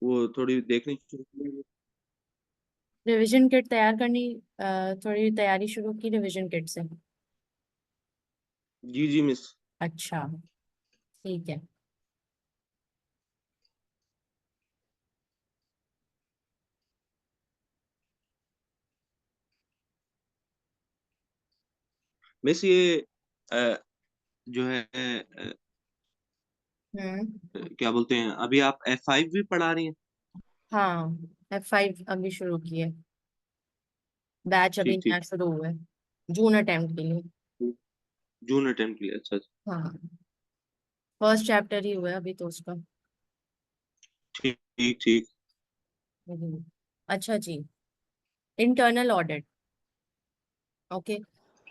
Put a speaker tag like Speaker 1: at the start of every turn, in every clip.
Speaker 1: वो थोड़ी देखनी चाहिए।
Speaker 2: रिवीजन किट तैयार करनी, थोड़ी तैयारी शुरू की रिवीजन किट से।
Speaker 1: जी जी मिस।
Speaker 2: अच्छा, ठीक है।
Speaker 1: मिस ये अ, जो है
Speaker 2: हम्म।
Speaker 1: क्या बोलते हैं, अभी आप F5 भी पढ़ा रही हैं?
Speaker 2: हाँ, F5 अभी शुरू किए। बैच अभी
Speaker 1: ठीक
Speaker 2: नया
Speaker 1: ठीक।
Speaker 2: शुरू हुआ है, जून अटेम्प्ट के लिए।
Speaker 1: जून अटेम्प्ट के लिए, अच्छा अच्छा।
Speaker 2: हाँ, फर्स्ट चैप्टर ही हुआ है अभी तो उसका।
Speaker 1: ठीक ठीक ठीक।
Speaker 2: अच्छा जी, internal audit. Okay,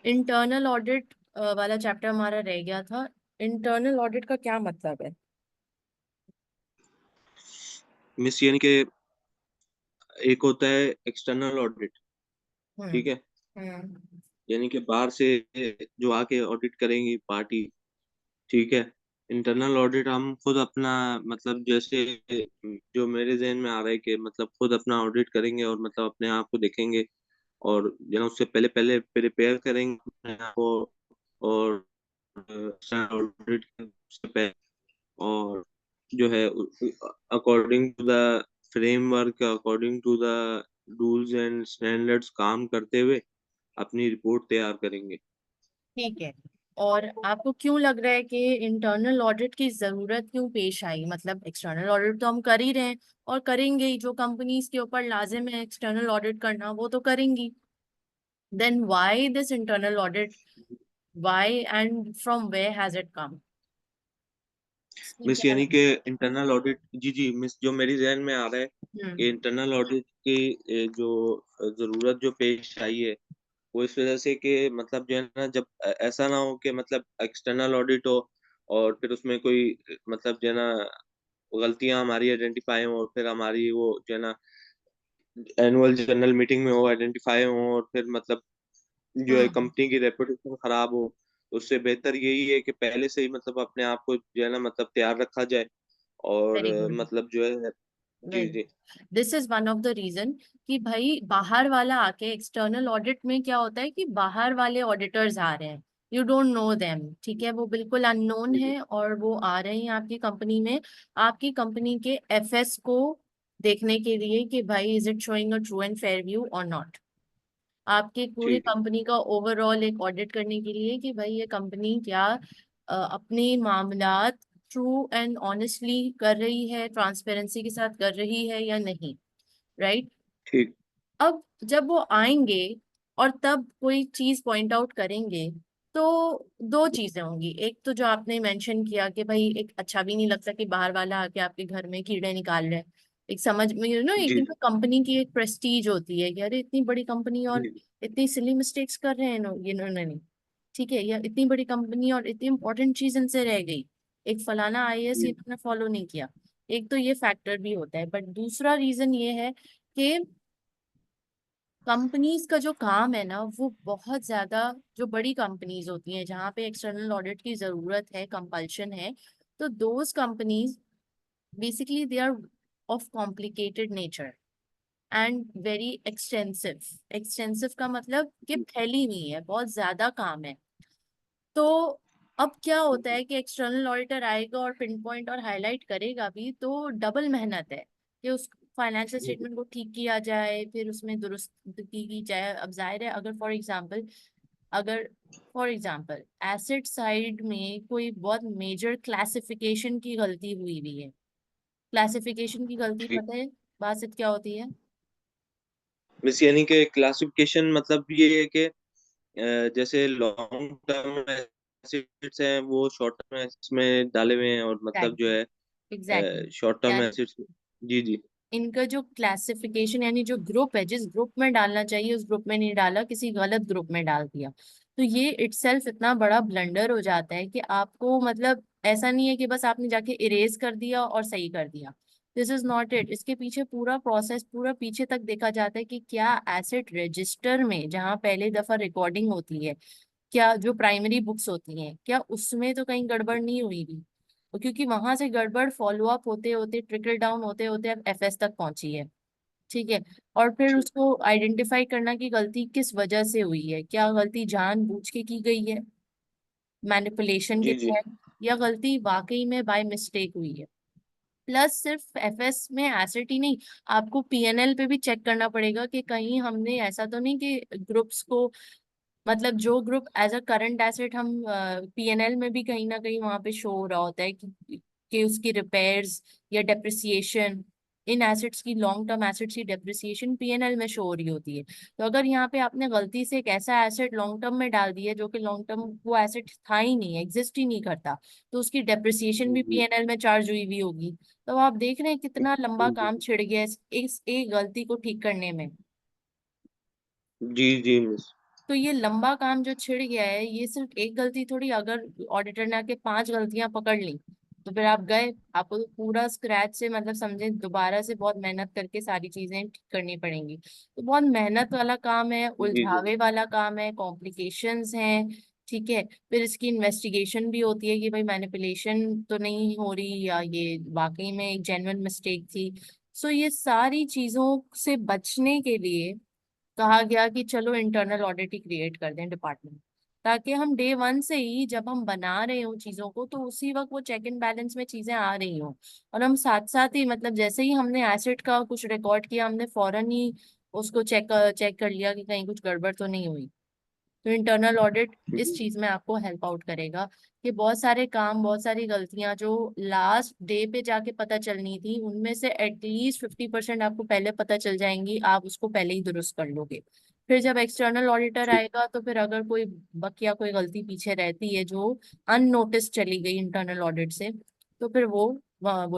Speaker 2: internal audit वाला चैप्टर हमारा रह गया था। इंटरनल ऑडिट का क्या मतलब है?
Speaker 1: मिस यानी कि एक होता है एक्सटर्नल ऑडिट,
Speaker 2: हम्म।
Speaker 1: ठीक है,
Speaker 2: हम्म।
Speaker 1: यानी कि बाहर से जो आके ऑडिट करेंगी पार्टी, ठीक है। इंटरनल ऑडिट हम खुद अपना, मतलब जैसे जो मेरे जहन में आ रहा है कि मतलब खुद अपना ऑडिट करेंगे और मतलब अपने आप को देखेंगे, और जो उससे पहले पहले प्रिपेयर करेंगे अपने आप को, और ऑडिट से पहले, और जो है according to the framework, according to the rules and standards काम करते हुए अपनी रिपोर्ट तैयार करेंगे।
Speaker 2: ठीक है। और आपको क्यों लग रहा है कि इंटरनल ऑडिट की जरूरत क्यों पेश आई? मतलब एक्सटर्नल ऑडिट तो हम कर ही रहे हैं और करेंगे ही, जो कंपनीज के ऊपर लाजिम है एक्सटर्नल ऑडिट करना वो तो करेंगी। Then why this internal audit? Why and from where has it come? इसकी
Speaker 1: मिस
Speaker 2: क्या?
Speaker 1: यानी कि इंटरनल ऑडिट, जी जी मिस, जो मेरी जहन में आ रहा है कि
Speaker 2: हम्म।
Speaker 1: इंटरनल ऑडिट की जो जरूरत जो पेश आई है, वो इस वजह से कि मतलब जो है ना, जब ऐसा ना हो कि मतलब एक्सटर्नल ऑडिट हो और फिर उसमें कोई मतलब जो है ना गलतियां हमारी आइडेंटिफाई हो, और फिर हमारी वो जो है ना एनुअल जनरल मीटिंग में वो आइडेंटिफाई हो, और फिर मतलब जो है
Speaker 2: हम्म।
Speaker 1: कंपनी की रेपुटेशन खराब हो। उससे बेहतर यही है कि पहले से ही मतलब अपने आप को जो है ना मतलब तैयार रखा जाए, और
Speaker 2: वेरी गुड।
Speaker 1: मतलब जो है, जी जी
Speaker 2: this is one of the reason कि भाई बाहर वाला आके एक्सटर्नल ऑडिट में क्या होता है कि बाहर वाले ऑडिटर्स आ रहे हैं, यू डोंट नो देम, ठीक है, वो बिल्कुल अननोन
Speaker 1: जी जी
Speaker 2: है और वो आ रहे हैं आपकी कंपनी में, आपकी कंपनी के एफएस को देखने के लिए कि भाई is it showing a true and fair view और नॉट। आपकी पूरी
Speaker 1: जी जी
Speaker 2: कंपनी का ओवरऑल एक ऑडिट करने के लिए कि भाई ये कंपनी क्या अपनी मामलात ट्रू एंड ऑनेस्टली कर रही है, ट्रांसपेरेंसी के साथ कर रही है या नहीं, राइट?
Speaker 1: ठीक।
Speaker 2: अब जब वो आएंगे और तब कोई चीज पॉइंट आउट करेंगे, तो दो चीजें होंगी। एक तो जो आपने मेंशन किया कि भाई एक अच्छा भी नहीं लगता कि बाहर वाला आके आपके घर में कीड़े निकाल रहे हैं। एक समझ में एक
Speaker 1: जी
Speaker 2: दिन कंपनी की एक प्रेस्टीज होती है कि अरे इतनी बड़ी कंपनी और
Speaker 1: जी
Speaker 2: इतनी सिली मिस्टेक्स कर रहे हैं इन्होंने नहीं, ठीक है, या इतनी बड़ी कंपनी और इतनी इंपॉर्टेंट चीज इनसे रह गई, एक फलाना आईएएस ये
Speaker 1: जी
Speaker 2: इन्होंने फॉलो नहीं किया। एक तो ये फैक्टर भी होता है, बट दूसरा रीजन ये है कि कंपनीज का जो काम है ना वो बहुत ज्यादा, जो बड़ी कंपनीज होती हैं जहाँ पे एक्सटर्नल ऑडिट की जरूरत है, कंपल्शन है, तो those companies basically they are of complicated nature and very extensive. Extensive का मतलब कि फैली हुई है, बहुत ज्यादा काम है। तो अब क्या होता है कि एक्सटर्नल ऑडिटर आएगा और पिन पॉइंट और हाईलाइट करेगा भी, तो डबल मेहनत है कि उस फाइनेंशियल
Speaker 1: जी
Speaker 2: स्टेटमेंट को ठीक किया जाए, फिर उसमें दुरुस्ती की जाए। अब जाहिर है अगर फॉर एग्जांपल एसेट साइड में कोई बहुत मेजर क्लासिफिकेशन की गलती हुई भी है। क्लासिफिकेशन की गलती
Speaker 1: ठीक।
Speaker 2: पता है बात क्या होती है?
Speaker 1: मिस यानी कि क्लासिफिकेशन मतलब ये है कि जैसे लॉन्ग टर्म एसेट्स हैं वो शॉर्ट टर्म एसेट्स में डाले हुए हैं, और मतलब जो
Speaker 2: एग्जैक्टली।
Speaker 1: है
Speaker 2: एग्जैक्टली।
Speaker 1: Short term assets. जी जी
Speaker 2: इनका जो क्लासिफिकेशन यानी जो ग्रुप है, जिस ग्रुप में डालना चाहिए उस ग्रुप में नहीं डाला, किसी गलत ग्रुप में डाल दिया, तो ये इटसेल्फ इतना बड़ा ब्लंडर हो जाता है कि आपको मतलब ऐसा नहीं है कि बस आपने जाके इरेज कर दिया और सही कर दिया। This is not it. इसके पीछे पूरा प्रोसेस, पूरा पीछे तक देखा जाता है कि क्या एसेट रजिस्टर में जहाँ पहले दफा रिकॉर्डिंग होती है, क्या जो प्राइमरी बुक्स होती हैं क्या उसमें तो कहीं गड़बड़ नहीं हुई भी, और क्योंकि वहां से गड़बड़ फॉलो अप होते होते, ट्रिकल डाउन होते होते अब एफएस तक पहुंची है। ठीक है। और फिर
Speaker 1: ठीक।
Speaker 2: उसको आइडेंटिफाई करना कि गलती किस वजह से हुई है, क्या गलती जानबूझ के की गई है मैनिपुलेशन के
Speaker 1: जी जी।
Speaker 2: तहत, या गलती वाकई में बाय मिस्टेक हुई है। प्लस सिर्फ एफएस में एसेट ही नहीं, आपको पीएनएल पे भी चेक करना पड़ेगा कि कहीं हमने ऐसा तो नहीं कि ग्रुप्स को, मतलब जो group as a current asset हम पीएनएल में भी कहीं ना कहीं वहां पे शो हो रहा होता है कि उसकी रिपेयर्स या डेप्रिसिएशन, इन एसेट्स की, लॉन्ग टर्म एसेट्स की डेप्रिसिएशन पीएनएल में शो हो रही होती है। तो अगर यहाँ पे आपने गलती से एक ऐसा एसेट लॉन्ग टर्म में डाल दिया जो कि लॉन्ग टर्म वो एसेट था ही नहीं, एग्जिस्ट ही नहीं करता, तो उसकी डेप्रिसिएशन भी
Speaker 1: जी
Speaker 2: पीएनएल में चार्ज हुई हुई होगी। तो आप देख रहे हैं कितना लंबा
Speaker 1: जी।
Speaker 2: काम छिड़ गया है इस एक गलती को ठीक करने में।
Speaker 1: जी जी मिस।
Speaker 2: तो ये लंबा काम जो छिड़ गया है, ये सिर्फ एक गलती थोड़ी, अगर ऑडिटर ने आके 5 गलतियां पकड़ ली तो फिर आप गए, आपको तो पूरा स्क्रैच से, मतलब समझे, दोबारा से बहुत मेहनत करके सारी चीजें ठीक करनी पड़ेंगी। तो बहुत मेहनत वाला काम है,
Speaker 1: जी जी।
Speaker 2: उलझावे वाला काम है, कॉम्प्लिकेशंस हैं। ठीक है। फिर इसकी इन्वेस्टिगेशन भी होती है कि भाई मैनिपुलेशन तो नहीं हो रही, या ये वाकई में एक जेन्युइन मिस्टेक थी। सो ये सारी चीजों से बचने के लिए कहा गया कि चलो इंटरनल ऑडिट ही क्रिएट कर दें डिपार्टमेंट, ताकि हम डे वन से ही जब हम बना रहे हो चीजों को तो उसी वक्त वो चेक एंड बैलेंस में चीजें आ रही हो। और हम साथ साथ ही, मतलब जैसे ही हमने एसेट का कुछ रिकॉर्ड किया, हमने फौरन ही उसको चेक चेक कर लिया कि कहीं कुछ गड़बड़ तो नहीं हुई। तो इंटरनल ऑडिट इस चीज में आपको हेल्प आउट करेगा कि बहुत सारे काम, बहुत सारी गलतियां जो लास्ट डे पे जाके पता चलनी थी, उनमें से एटलीस्ट 50% आपको पहले पता चल जाएंगी, आप उसको पहले ही दुरुस्त कर लोगे। फिर जब एक्सटर्नल ऑडिटर
Speaker 1: ठीक।
Speaker 2: आएगा तो फिर अगर कोई बकिया कोई गलती पीछे रहती है जो अननोटिस चली गई इंटरनल ऑडिट से, तो फिर वो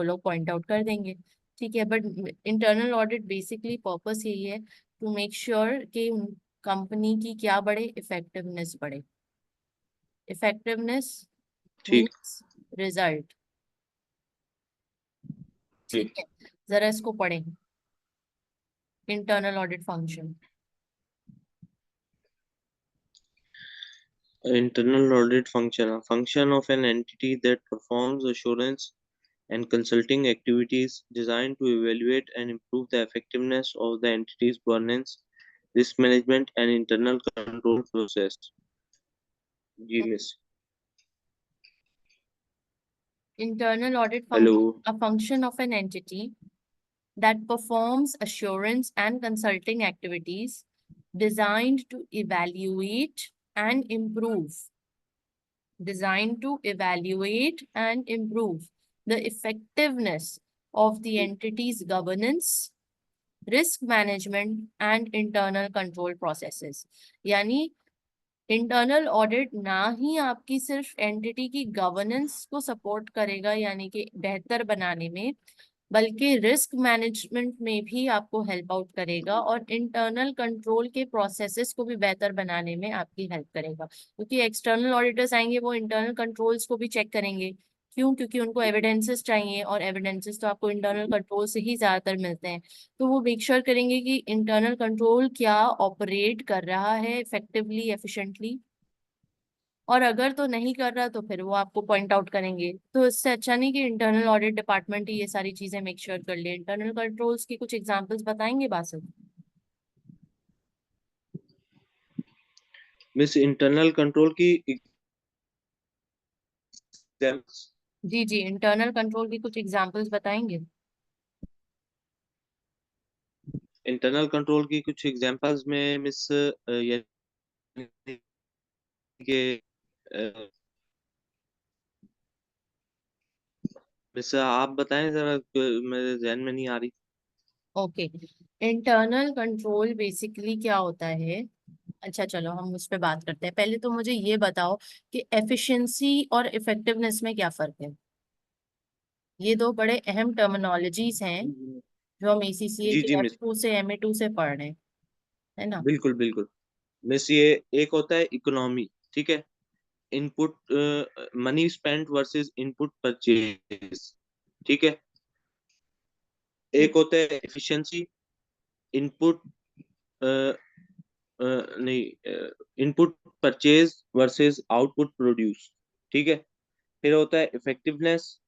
Speaker 2: लोग पॉइंट आउट कर देंगे। ठीक है। But internal audit basically purpose यही है टू मेक श्योर कि कंपनी की क्या बढ़े, इफेक्टिवनेस बढ़े। इफेक्टिवनेस
Speaker 1: ठीक।
Speaker 2: Means result. ठीक
Speaker 1: ठीक।
Speaker 2: है। जरा इसको पढ़ें, internal audit function.
Speaker 1: Internal audit function, a function of an entity that performs assurance and consulting activities designed to evaluate and improve the effectiveness of the entity's governance, risk management, and internal control process. जी मिस।
Speaker 2: Internal audit
Speaker 1: hello.
Speaker 2: function, a function of an entity that performs assurance and consulting activities designed to evaluate and improve, the effectiveness of the entity's governance, risk management and internal control processes. यानी internal audit ना ही आपकी सिर्फ entity की governance को support करेगा, यानी कि बेहतर बनाने में, बल्कि रिस्क मैनेजमेंट में भी आपको हेल्प आउट करेगा और इंटरनल कंट्रोल के प्रोसेसेस को भी बेहतर बनाने में आपकी हेल्प करेगा, क्योंकि एक्सटर्नल ऑडिटर्स आएंगे वो इंटरनल कंट्रोल्स को भी चेक करेंगे। क्यों? क्योंकि उनको एविडेंसेस चाहिए, और एविडेंसेस तो आपको इंटरनल कंट्रोल से ही ज्यादातर मिलते हैं। तो वो मेक श्योर करेंगे कि इंटरनल कंट्रोल क्या ऑपरेट कर रहा है इफेक्टिवली, एफिशिएंटली, और अगर तो नहीं कर रहा तो फिर वो आपको पॉइंट आउट करेंगे। तो इससे अच्छा नहीं कि इंटरनल ऑडिट डिपार्टमेंट ही ये सारी चीजें मेक श्योर कर ले। इंटरनल कंट्रोल्स की कुछ एग्जांपल्स बताएंगे बासित?
Speaker 1: मिस इंटरनल कंट्रोल की एग्जाम्पल्स।
Speaker 2: जी जी, इंटरनल कंट्रोल की कुछ एग्जांपल्स बताएंगे।
Speaker 1: इंटरनल कंट्रोल की कुछ एग्जाम्पल्स में मिस यानी कि मिस आप बताएं जरा, मेरे जहन में नहीं आ रही।
Speaker 2: ओके। इंटरनल कंट्रोल बेसिकली क्या होता है? अच्छा चलो हम उस पर बात करते हैं। पहले तो मुझे ये बताओ कि एफिशिएंसी और इफेक्टिवनेस में क्या फर्क है। ये दो बड़े अहम टर्मिनोलॉजीज हैं जो हम एसीसीए
Speaker 1: जी
Speaker 2: के
Speaker 1: जी मिस।
Speaker 2: F2 से MA2 से पढ़ रहे हैं, है ना?
Speaker 1: बिल्कुल बिल्कुल। मिस ये एक होता है इकोनॉमी, ठीक है, input money spent versus input purchase, ठीक है।
Speaker 2: ठीक।
Speaker 1: एक होता है एफिशिएंसी, इनपुट नहीं, input purchase versus output produce, ठीक है। फिर होता है इफेक्टिवनेस,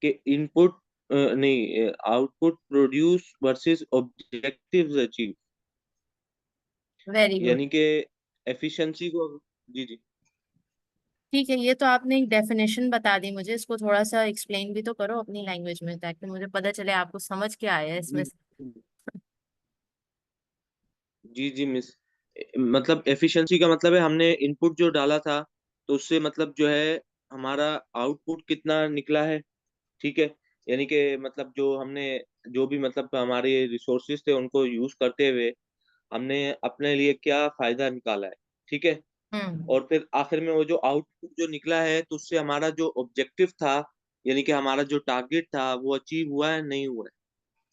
Speaker 1: कि इनपुट नहीं, output produce versus objectives achieve,
Speaker 2: very good.
Speaker 1: यानी कि एफिशिएंसी को। जी जी।
Speaker 2: ठीक है, ये तो आपने एक डेफिनेशन बता दी मुझे, इसको थोड़ा सा एक्सप्लेन भी तो करो अपनी लैंग्वेज में, ताकि मुझे पता चले आपको समझ क्या आया है इसमें
Speaker 1: जी
Speaker 2: से।
Speaker 1: जी जी मिस, मतलब एफिशिएंसी का मतलब है हमने इनपुट जो डाला था तो उससे मतलब जो है हमारा आउटपुट कितना निकला है। ठीक है, यानी कि मतलब जो हमने जो भी मतलब हमारे रिसोर्सेज थे उनको यूज करते हुए हमने अपने लिए क्या फायदा निकाला है। ठीक है,
Speaker 2: हम्म।
Speaker 1: और फिर आखिर में वो जो आउटपुट जो निकला है तो उससे हमारा जो ऑब्जेक्टिव था, यानी कि हमारा जो टारगेट था वो अचीव हुआ है नहीं हुआ है,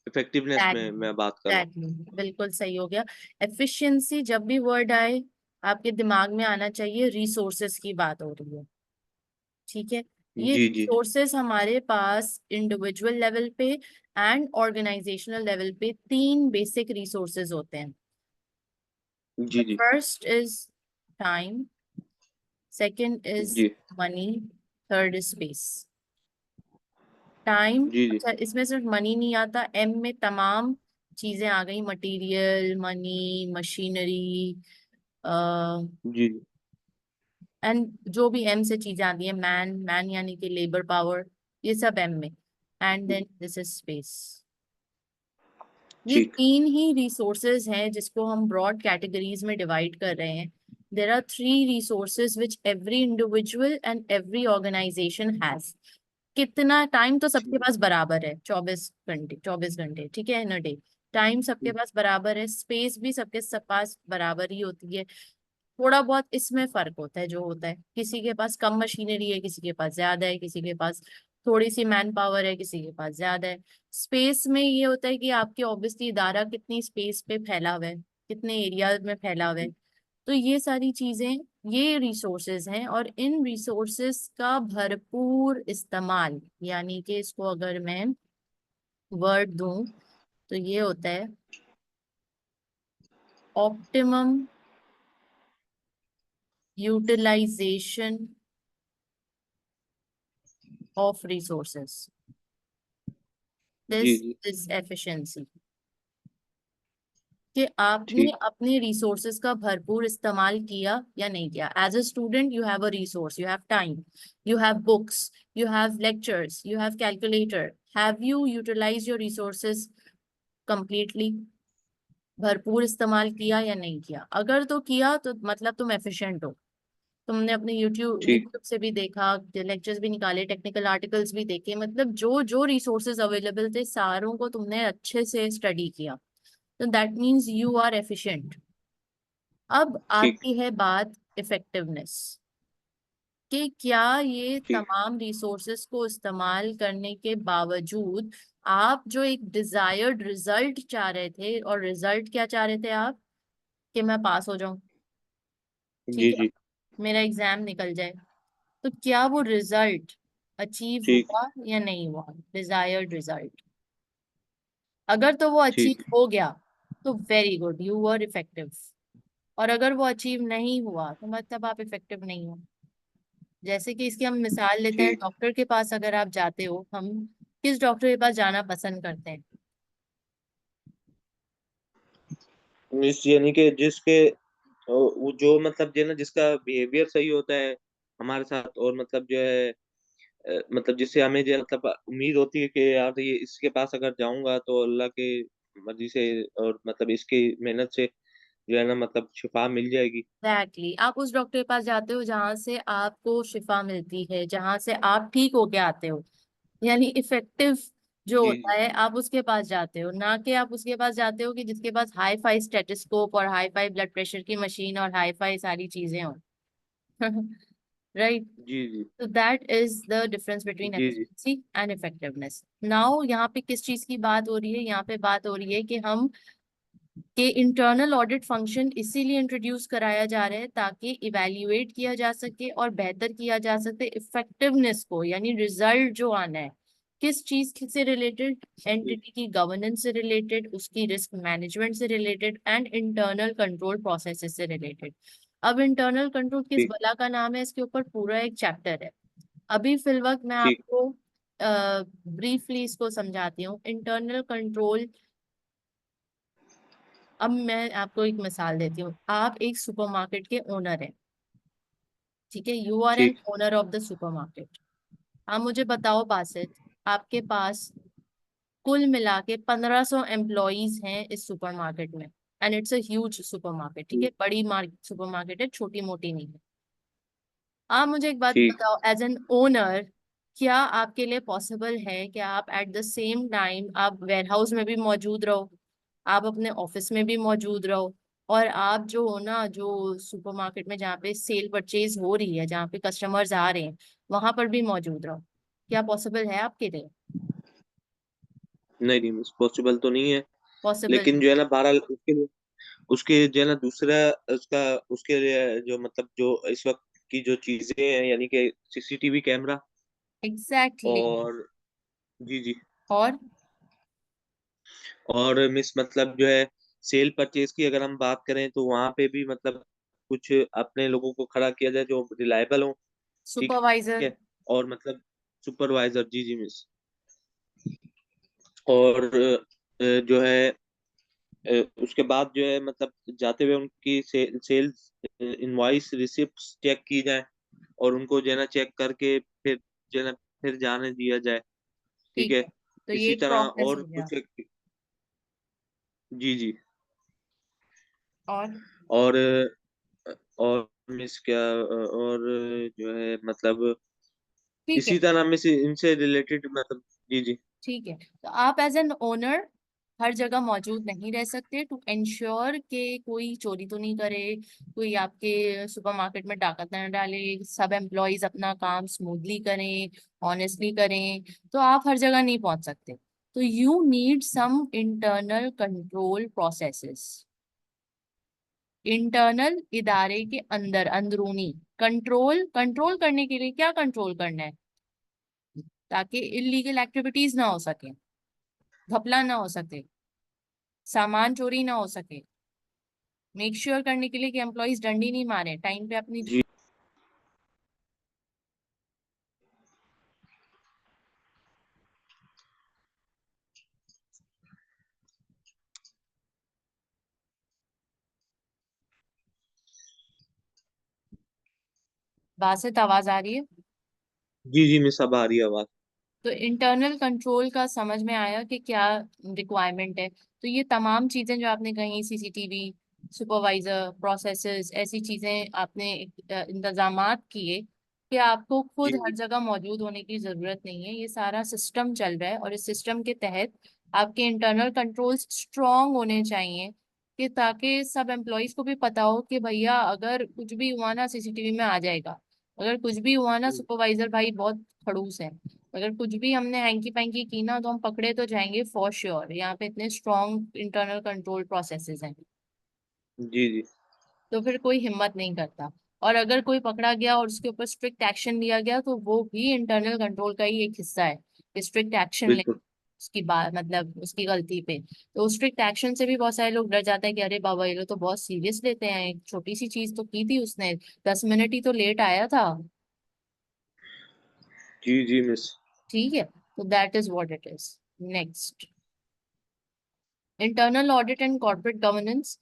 Speaker 1: इफेक्टिवनेस में
Speaker 2: एग्जैक्टली,
Speaker 1: मैं बात कर रहा हूँ।
Speaker 2: एग्जैक्टली, बिल्कुल सही हो गया। एफिशिएंसी जब भी वर्ड आए आपके दिमाग में आना चाहिए रिसोर्सेस की बात हो रही है। ठीक है, ये
Speaker 1: जी जी
Speaker 2: रिसोर्सेस हमारे पास इंडिविजुअल लेवल पे एंड ऑर्गेनाइजेशनल लेवल पे तीन बेसिक रिसोर्सेज होते हैं। द
Speaker 1: जी जी
Speaker 2: first is time, second is
Speaker 1: जी
Speaker 2: money, third is space. Time,
Speaker 1: जी जी
Speaker 2: अच्छा इसमें सिर्फ मनी नहीं आता, एम में तमाम चीजें आ गई, मटेरियल, मनी, मशीनरी
Speaker 1: जी
Speaker 2: एंड जो भी एम से चीजें आती हैं, मैन, मैन यानी कि लेबर पावर, ये सब एम में। एंड
Speaker 1: जी,
Speaker 2: देन दिस इज स्पेस। ये
Speaker 1: ठीक।
Speaker 2: तीन ही रिसोर्सेज हैं जिसको हम ब्रॉड कैटेगरीज में डिवाइड कर रहे हैं। There are three resources which every individual and every organisation has. कितना टाइम तो सबके
Speaker 1: ठीक
Speaker 2: पास बराबर है, 24 घंटे, 24 घंटे, ठीक है, इन अ डे। टाइम सबके पास बराबर है, स्पेस भी सबके सब पास बराबर ही होती है। थोड़ा बहुत इसमें फर्क होता है, जो होता है किसी के पास कम मशीनरी है, किसी के पास ज्यादा है, किसी के पास थोड़ी सी मैन पावर है, किसी के पास ज्यादा है। स्पेस में ये होता है कि आपके ऑब्वियसली इदारा कितनी स्पेस पे फैला हुआ है, कितने एरिया में फैला हुआ है। तो ये सारी चीजें, ये रिसोर्सेज हैं, और इन रिसोर्सेज का भरपूर इस्तेमाल, यानी कि इसको अगर मैं वर्ड दूं तो ये होता है ऑप्टिमम यूटिलाइजेशन ऑफ रिसोर्सेज।
Speaker 1: जी
Speaker 2: दिस
Speaker 1: जी
Speaker 2: इज एफिशिएंसी, कि आपने
Speaker 1: ठीक।
Speaker 2: अपने रिसोर्सेज का भरपूर इस्तेमाल किया या नहीं किया। As a student you have a resource, you have time, you have books, you have lectures, you have calculator. Have you utilise your resources completely? भरपूर इस्तेमाल किया या नहीं किया? अगर तो किया तो मतलब तुम एफिशिएंट हो। तुमने अपने यूट्यूब
Speaker 1: ठीक
Speaker 2: यूट्यूब से भी देखा, लेक्चर्स भी निकाले, टेक्निकल आर्टिकल्स भी देखे, मतलब जो जो रिसोर्सेज अवेलेबल थे सारों को तुमने अच्छे से स्टडी किया, तो that means you are efficient. अब
Speaker 1: ठीक
Speaker 2: आती है बात इफेक्टिवनेस, कि क्या ये
Speaker 1: ठीक।
Speaker 2: तमाम रिसोर्सेस को इस्तेमाल करने के बावजूद आप जो एक डिजायर्ड रिजल्ट चाह रहे थे, और रिजल्ट क्या चाह रहे थे आप, कि मैं पास हो जाऊं,
Speaker 1: जी
Speaker 2: ठीक है,
Speaker 1: जी
Speaker 2: मेरा एग्जाम निकल जाए, तो क्या वो रिजल्ट अचीव
Speaker 1: ठीक
Speaker 2: हुआ या नहीं हुआ, डिजायर्ड रिजल्ट? अगर तो वो
Speaker 1: ठीक
Speaker 2: अचीव हो गया तो very good, you were effective. और अगर वो अचीव नहीं हुआ तो मतलब आप इफेक्टिव नहीं हो। जैसे कि इसकी हम मिसाल लेते हैं,
Speaker 1: ठीक।
Speaker 2: डॉक्टर के पास अगर आप जाते हो, हम किस डॉक्टर के पास जाना पसंद करते हैं?
Speaker 1: मिस, यानी कि जिसके वो जो मतलब जो है ना जिसका बिहेवियर सही होता है हमारे साथ, और मतलब जो है मतलब जिससे हमें जो है मतलब उम्मीद होती है कि यार ये इसके पास अगर जाऊंगा तो अल्लाह के मर्जी से और मतलब इसकी मेहनत से जो है ना मतलब शिफा मिल जाएगी।
Speaker 2: एग्जैक्टली, आप उस डॉक्टर के पास जाते हो जहां से आपको शिफा मिलती है, जहां से आप ठीक होके आते हो, यानी इफेक्टिव जो
Speaker 1: जी
Speaker 2: होता है, आप उसके पास जाते हो, ना कि आप उसके पास जाते हो कि जिसके पास हाई फाई स्टेटस्कोप और हाई फाई ब्लड प्रेशर की मशीन और हाई फाई सारी चीजें हो। राइट।
Speaker 1: जी जी
Speaker 2: तो that is the difference between
Speaker 1: जी जी
Speaker 2: एफिशिएंसी एंड इफेक्टिवनेस। नाउ यहाँ पे किस चीज की बात हो रही है? यहाँ पे बात हो रही है कि हम कि इंटरनल ऑडिट फंक्शन इसीलिए इंट्रोड्यूस कराया जा रहा है ताकि इवेल्युएट किया जा सके और बेहतर किया जा सके इफेक्टिवनेस को, यानी रिजल्ट जो आना है किस चीज से रिलेटेड,
Speaker 1: जी
Speaker 2: एंटिटी की गवर्नेंस से रिलेटेड, उसकी रिस्क मैनेजमेंट से related and internal control processes से रिलेटेड। अब इंटरनल कंट्रोल किस
Speaker 1: ठीक
Speaker 2: बला का नाम है, इसके ऊपर पूरा एक चैप्टर है। अभी फिलवक्त मैं
Speaker 1: ठीक
Speaker 2: आपको ब्रीफली इसको समझाती हूँ। इंटरनल कंट्रोल, अब मैं आपको एक मिसाल देती हूँ। आप एक सुपरमार्केट के ओनर हैं, ठीक है, यू आर एन
Speaker 1: ठीक।
Speaker 2: Owner of the supermarket. आप मुझे बताओ बासित, आपके पास कुल मिला के 1500 एम्प्लॉयज हैं इस सुपरमार्केट में, and it's a huge supermarket, ठीक है, बड़ी सुपरमार्केट है, छोटी मोटी नहीं है। आप मुझे एक बात
Speaker 1: ठीक।
Speaker 2: बताओ, एज एन ओनर, क्या आपके लिए पॉसिबल है कि आप एट द सेम टाइम आप वेयर हाउस में भी मौजूद रहो, आप अपने ऑफिस में भी मौजूद रहो, और आप जो हो ना, जो सुपरमार्केट में जहाँ पे सेल परचेज हो रही है, जहाँ पे कस्टमर्स आ रहे हैं, वहां पर भी मौजूद रहो? क्या पॉसिबल है आपके लिए?
Speaker 1: नहीं नहीं मिस, पॉसिबल तो नहीं है।
Speaker 2: पॉसिबल।
Speaker 1: लेकिन जो है ना 12 उसके जो है ना दूसरा उसका उसके लिए जो मतलब जो इस वक्त की जो चीजें हैं, यानी कि सीसीटीवी कैमरा
Speaker 2: एग्जैक्टली।
Speaker 1: और जी जी,
Speaker 2: और
Speaker 1: और मिस मतलब जो है सेल परचेज की अगर हम बात करें तो वहां पे भी मतलब कुछ अपने लोगों को खड़ा किया जाए जो रिलायबल हो। ठीक
Speaker 2: सुपरवाइजर।
Speaker 1: है। और मतलब सुपरवाइजर, जी जी मिस। और जो है उसके बाद जो है मतलब जाते हुए उनकी सेल्स इनवॉइस रिसिप्ट्स चेक की जाए, और उनको जो है ना चेक करके फिर जो है ना फिर जाने दिया जाए। ठीक
Speaker 2: ठीक
Speaker 1: है।
Speaker 2: है, तो ये
Speaker 1: इसी
Speaker 2: एक
Speaker 1: तरह
Speaker 2: प्रोसेस
Speaker 1: और
Speaker 2: हो गया।
Speaker 1: कुछ, जी जी।
Speaker 2: और
Speaker 1: और मिस क्या और जो है मतलब
Speaker 2: ठीक है।
Speaker 1: इसी तरह में से इनसे रिलेटेड मतलब, जी जी।
Speaker 2: ठीक है, तो आप एज एन ओनर हर जगह मौजूद नहीं रह सकते टू इंश्योर कि कोई चोरी तो नहीं करे, कोई आपके सुपरमार्केट में डाकत न डाले, सब एम्प्लॉयज अपना काम स्मूथली करें, ऑनेस्टली करें। तो आप हर जगह नहीं पहुंच सकते, तो you need some internal control processes. Internal, इदारे के अंदर, अंदरूनी कंट्रोल। कंट्रोल करने के लिए क्या कंट्रोल करना है? ताकि इलीगल एक्टिविटीज ना हो सके, घपला ना हो सके, सामान चोरी ना हो सके, मेक श्योर करने के लिए कि एम्प्लॉयज डंडी नहीं मारे, टाइम पे अपनी।
Speaker 1: जी
Speaker 2: बात आवाज आ रही है?
Speaker 1: जी जी मिस, अब आ रही है आवाज।
Speaker 2: तो इंटरनल कंट्रोल का समझ में आया कि क्या रिक्वायरमेंट है। तो ये तमाम चीजें जो आपने कही, सीसीटीवी, सुपरवाइजर, प्रोसेसेस, ऐसी चीजें आपने इंतजामात किए कि आपको खुद
Speaker 1: जी
Speaker 2: हर
Speaker 1: जी
Speaker 2: जगह मौजूद होने की जरूरत नहीं है। ये सारा सिस्टम चल रहा है, और इस सिस्टम के तहत आपके इंटरनल कंट्रोल्स स्ट्रांग होने चाहिए, कि ताकि सब एम्प्लॉयज को भी पता हो कि भैया अगर कुछ भी हुआ ना सीसीटीवी में आ जाएगा, अगर कुछ भी हुआ ना सुपरवाइजर भाई बहुत खड़ूस है, अगर कुछ भी हमने हैंकी पैंकी की ना तो हम पकड़े तो जाएंगे फॉर श्योर। यहाँ पे इतने स्ट्रॉन्ग इंटरनल कंट्रोल प्रोसेसेस हैं,
Speaker 1: जी जी।
Speaker 2: तो फिर कोई हिम्मत नहीं करता। और अगर कोई पकड़ा गया और उसके ऊपर स्ट्रिक्ट एक्शन लिया गया, तो वो भी इंटरनल कंट्रोल का ही एक हिस्सा है, स्ट्रिक्ट एक्शन ले
Speaker 1: बिल्कुल।
Speaker 2: उसकी बात, मतलब उसकी गलती पे। तो स्ट्रिक्ट एक्शन से भी बहुत सारे लोग डर जाते हैं कि अरे बाबा ये लोग तो बहुत सीरियस लेते हैं, एक छोटी सी चीज तो की थी उसने, 10 मिनट ही तो लेट आया था।
Speaker 1: जी जी मिस।
Speaker 2: ठीक है, तो that is what it is. Next, internal audit and corporate governance.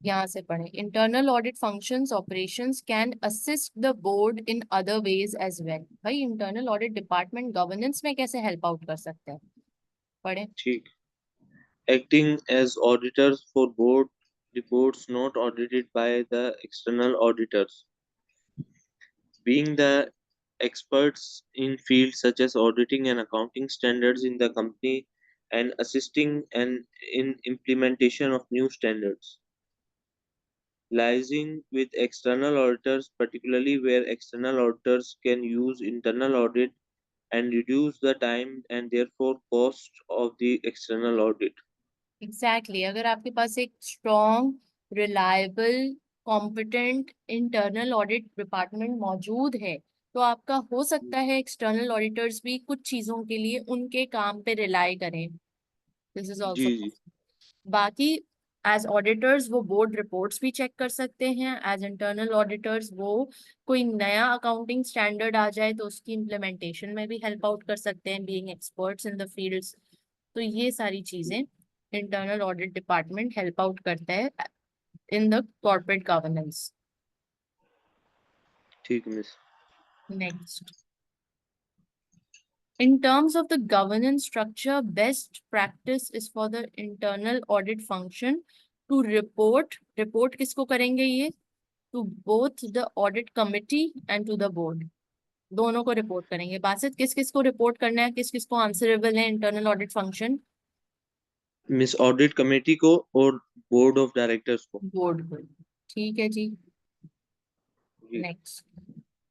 Speaker 2: यहाँ से पढ़े, internal audit functions operations can assist the board in other ways as well. भाई इंटरनल ऑडिट डिपार्टमेंट गवर्नेंस में कैसे हेल्प आउट कर सकते हैं? पढ़े।
Speaker 1: ठीक। Acting as auditors for board reports not audited by the external auditors, being the experts in fields such as auditing and accounting standards in the company, and assisting and in implementation of new standards. Liaising with external auditors, particularly where external auditors can use internal audit and reduce the time and therefore cost of the external audit.
Speaker 2: Exactly, अगर आपके पास एक strong, reliable, competent internal audit department मौजूद है, तो आपका हो सकता है एक्सटर्नल ऑडिटर्स भी कुछ चीजों के लिए उनके काम पे रिलाई करें। दिस इज
Speaker 1: जी
Speaker 2: ऑल्सो।
Speaker 1: जी।
Speaker 2: बाकी एज ऑडिटर्स वो बोर्ड रिपोर्ट्स भी चेक कर सकते हैं। एज इंटरनल ऑडिटर्स वो कोई नया अकाउंटिंग स्टैंडर्ड आ जाए तो उसकी इम्प्लीमेंटेशन में भी हेल्प आउट कर सकते हैं, being experts in the fields. तो ये सारी चीजें internal audit department help out करता है इन द कॉर्पोरेट गवर्नेंस।
Speaker 1: ठीक है miss.
Speaker 2: Next, in terms of the governance structure, best practice is for the internal audit function to report किसको करेंगे ये, to both the audit committee and to the board। दोनों को report करेंगे। बासित किस किस को रिपोर्ट करना है, किस किस को आंसरेबल है internal audit function?
Speaker 1: Miss audit committee को और बोर्ड ऑफ डायरेक्टर्स को।
Speaker 2: बोर्ड को। ठीक है जी।
Speaker 1: जी।
Speaker 2: नेक्स्ट,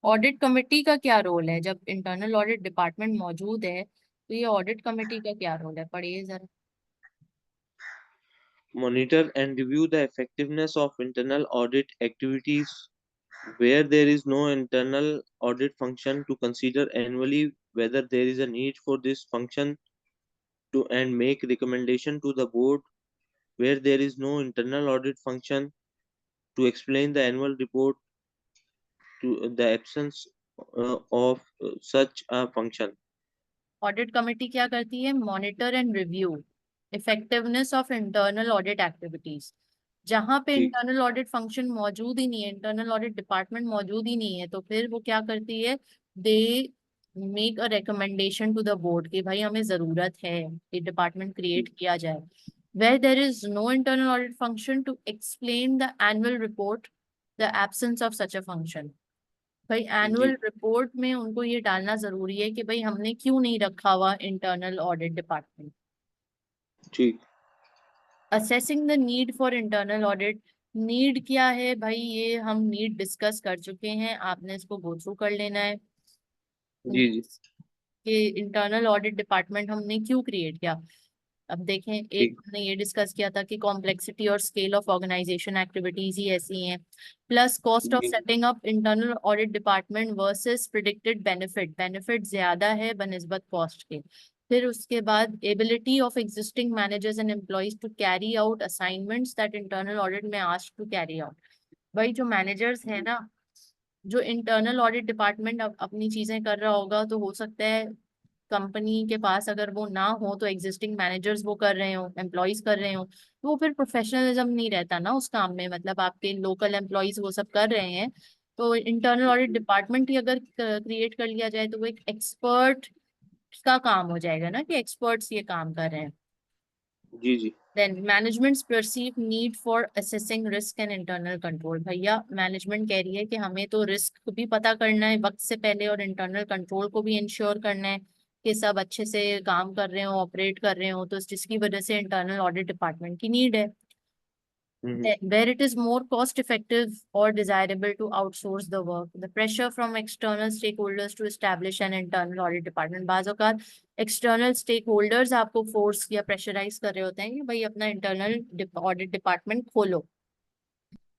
Speaker 2: ऑडिट कमेटी का क्या रोल है? जब इंटरनल ऑडिट डिपार्टमेंट मौजूद है तो ये ऑडिट कमेटी का क्या रोल है, पढ़िए जरा।
Speaker 1: Monitor and review the effectiveness of internal audit activities where there is no internal audit function to consider annually whether there is a need for this function to and make recommendation to the board where there is no internal audit function to explain the annual report to the absence of such a function।
Speaker 2: Audit committee क्या करती है? Monitor and review effectiveness of internal audit activities. जहां पे
Speaker 1: ठीक।
Speaker 2: Internal audit function मौजूद ही नहीं है, internal audit department मौजूद ही नहीं है, तो फिर वो क्या करती है? They make a recommendation to the board कि भाई हमें जरूरत है कि डिपार्टमेंट क्रिएट किया जाए। Where there is no internal audit function to explain the annual report the absence of such a function. भाई एनुअल
Speaker 1: जी।
Speaker 2: रिपोर्ट में उनको ये डालना जरूरी है कि भाई हमने क्यों नहीं रखा हुआ इंटरनल ऑडिट डिपार्टमेंट।
Speaker 1: ठीक।
Speaker 2: Assessing the need for internal audit. Need क्या है भाई? ये हम नीड डिस्कस कर चुके हैं, आपने इसको गो थ्रू कर लेना है
Speaker 1: जी। जी।
Speaker 2: कि इंटरनल ऑडिट डिपार्टमेंट हमने क्यों क्रिएट किया। अब देखें, एक
Speaker 1: ठीक।
Speaker 2: हमने ये डिस्कस किया था कि कॉम्प्लेक्सिटी और स्केल ऑफ ऑर्गेनाइजेशन एक्टिविटीज ही ऐसी हैं, प्लस कॉस्ट ऑफ
Speaker 1: जी।
Speaker 2: Setting up internal audit department versus predicted benefit, benefit ज्यादा है बनिस्बत कॉस्ट के। फिर उसके बाद ability of existing managers and employees to carry out assignments that internal audit में आस्क्ड टू कैरी आउट। भाई जो मैनेजर्स है ना, जो इंटरनल ऑडिट डिपार्टमेंट अपनी चीजें कर रहा होगा, तो हो सकता है कंपनी के पास अगर वो ना हो तो एग्जिस्टिंग मैनेजर्स वो कर रहे हो, एम्प्लॉयज कर रहे हो, तो वो फिर प्रोफेशनलिज्म नहीं रहता ना उस काम में। मतलब आपके लोकल एम्प्लॉयज वो सब कर रहे हैं, तो इंटरनल ऑडिट डिपार्टमेंट ही अगर क्रिएट कर लिया जाए तो वो एक एक्सपर्ट का काम हो जाएगा ना, कि एक्सपर्ट्स ये काम कर रहे हैं।
Speaker 1: जी। जी।
Speaker 2: Then managements perceive need for assessing risk and internal control. भैया मैनेजमेंट कह रही है कि हमें तो रिस्क भी पता करना है वक्त से पहले और इंटरनल कंट्रोल को भी इंश्योर करना है कि सब अच्छे से काम कर रहे हो, ऑपरेट कर रहे हो, तो जिसकी वजह से इंटरनल ऑडिट डिपार्टमेंट की नीड है।
Speaker 1: हम्म।
Speaker 2: Then, where it is more cost effective or desirable to outsource the work, the pressure from external stakeholders to establish an internal audit department। बाज़ औक़ात external stakeholders आपको फोर्स या pressurise कर रहे होते हैं कि भाई अपना इंटरनल ऑडिट डिपार्टमेंट खोलो।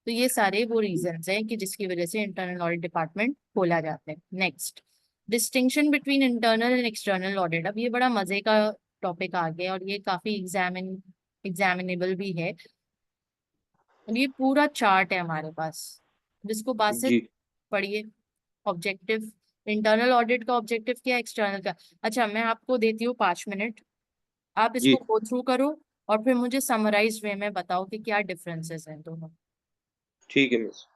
Speaker 2: तो ये सारे वो रीजंस हैं कि जिसकी वजह से इंटरनल ऑडिट डिपार्टमेंट खोला जाता है। Next, distinction between internal and external audit. अब ये बड़ा मजे का टॉपिक आ गया और ये काफी एग्जामिनेबल भी है। अब ये पूरा चार्ट है हमारे पास, जिसको बासित
Speaker 1: जी।
Speaker 2: पढ़िए। ऑब्जेक्टिव, इंटरनल ऑडिट का ऑब्जेक्टिव क्या है, एक्सटर्नल का। अच्छा, मैं आपको देती हूँ 5 मिनट, आप इसको
Speaker 1: जी।
Speaker 2: गो थ्रू करो और फिर मुझे समराइज वे में बताओ कि क्या डिफरेंसेस हैं दोनों।
Speaker 1: ठीक है मिस।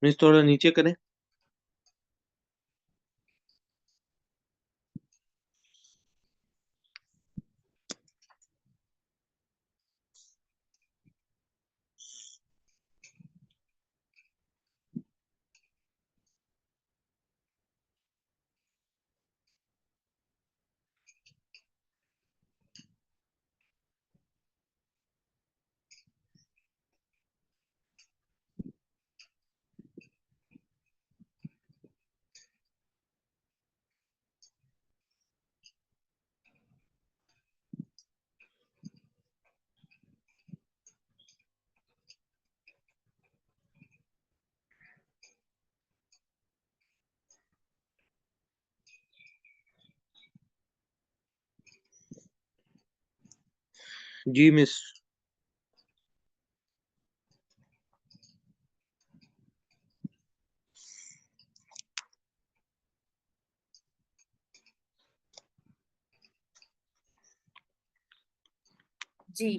Speaker 1: मिस थोड़ा नीचे करें। जी मिस।
Speaker 2: जी।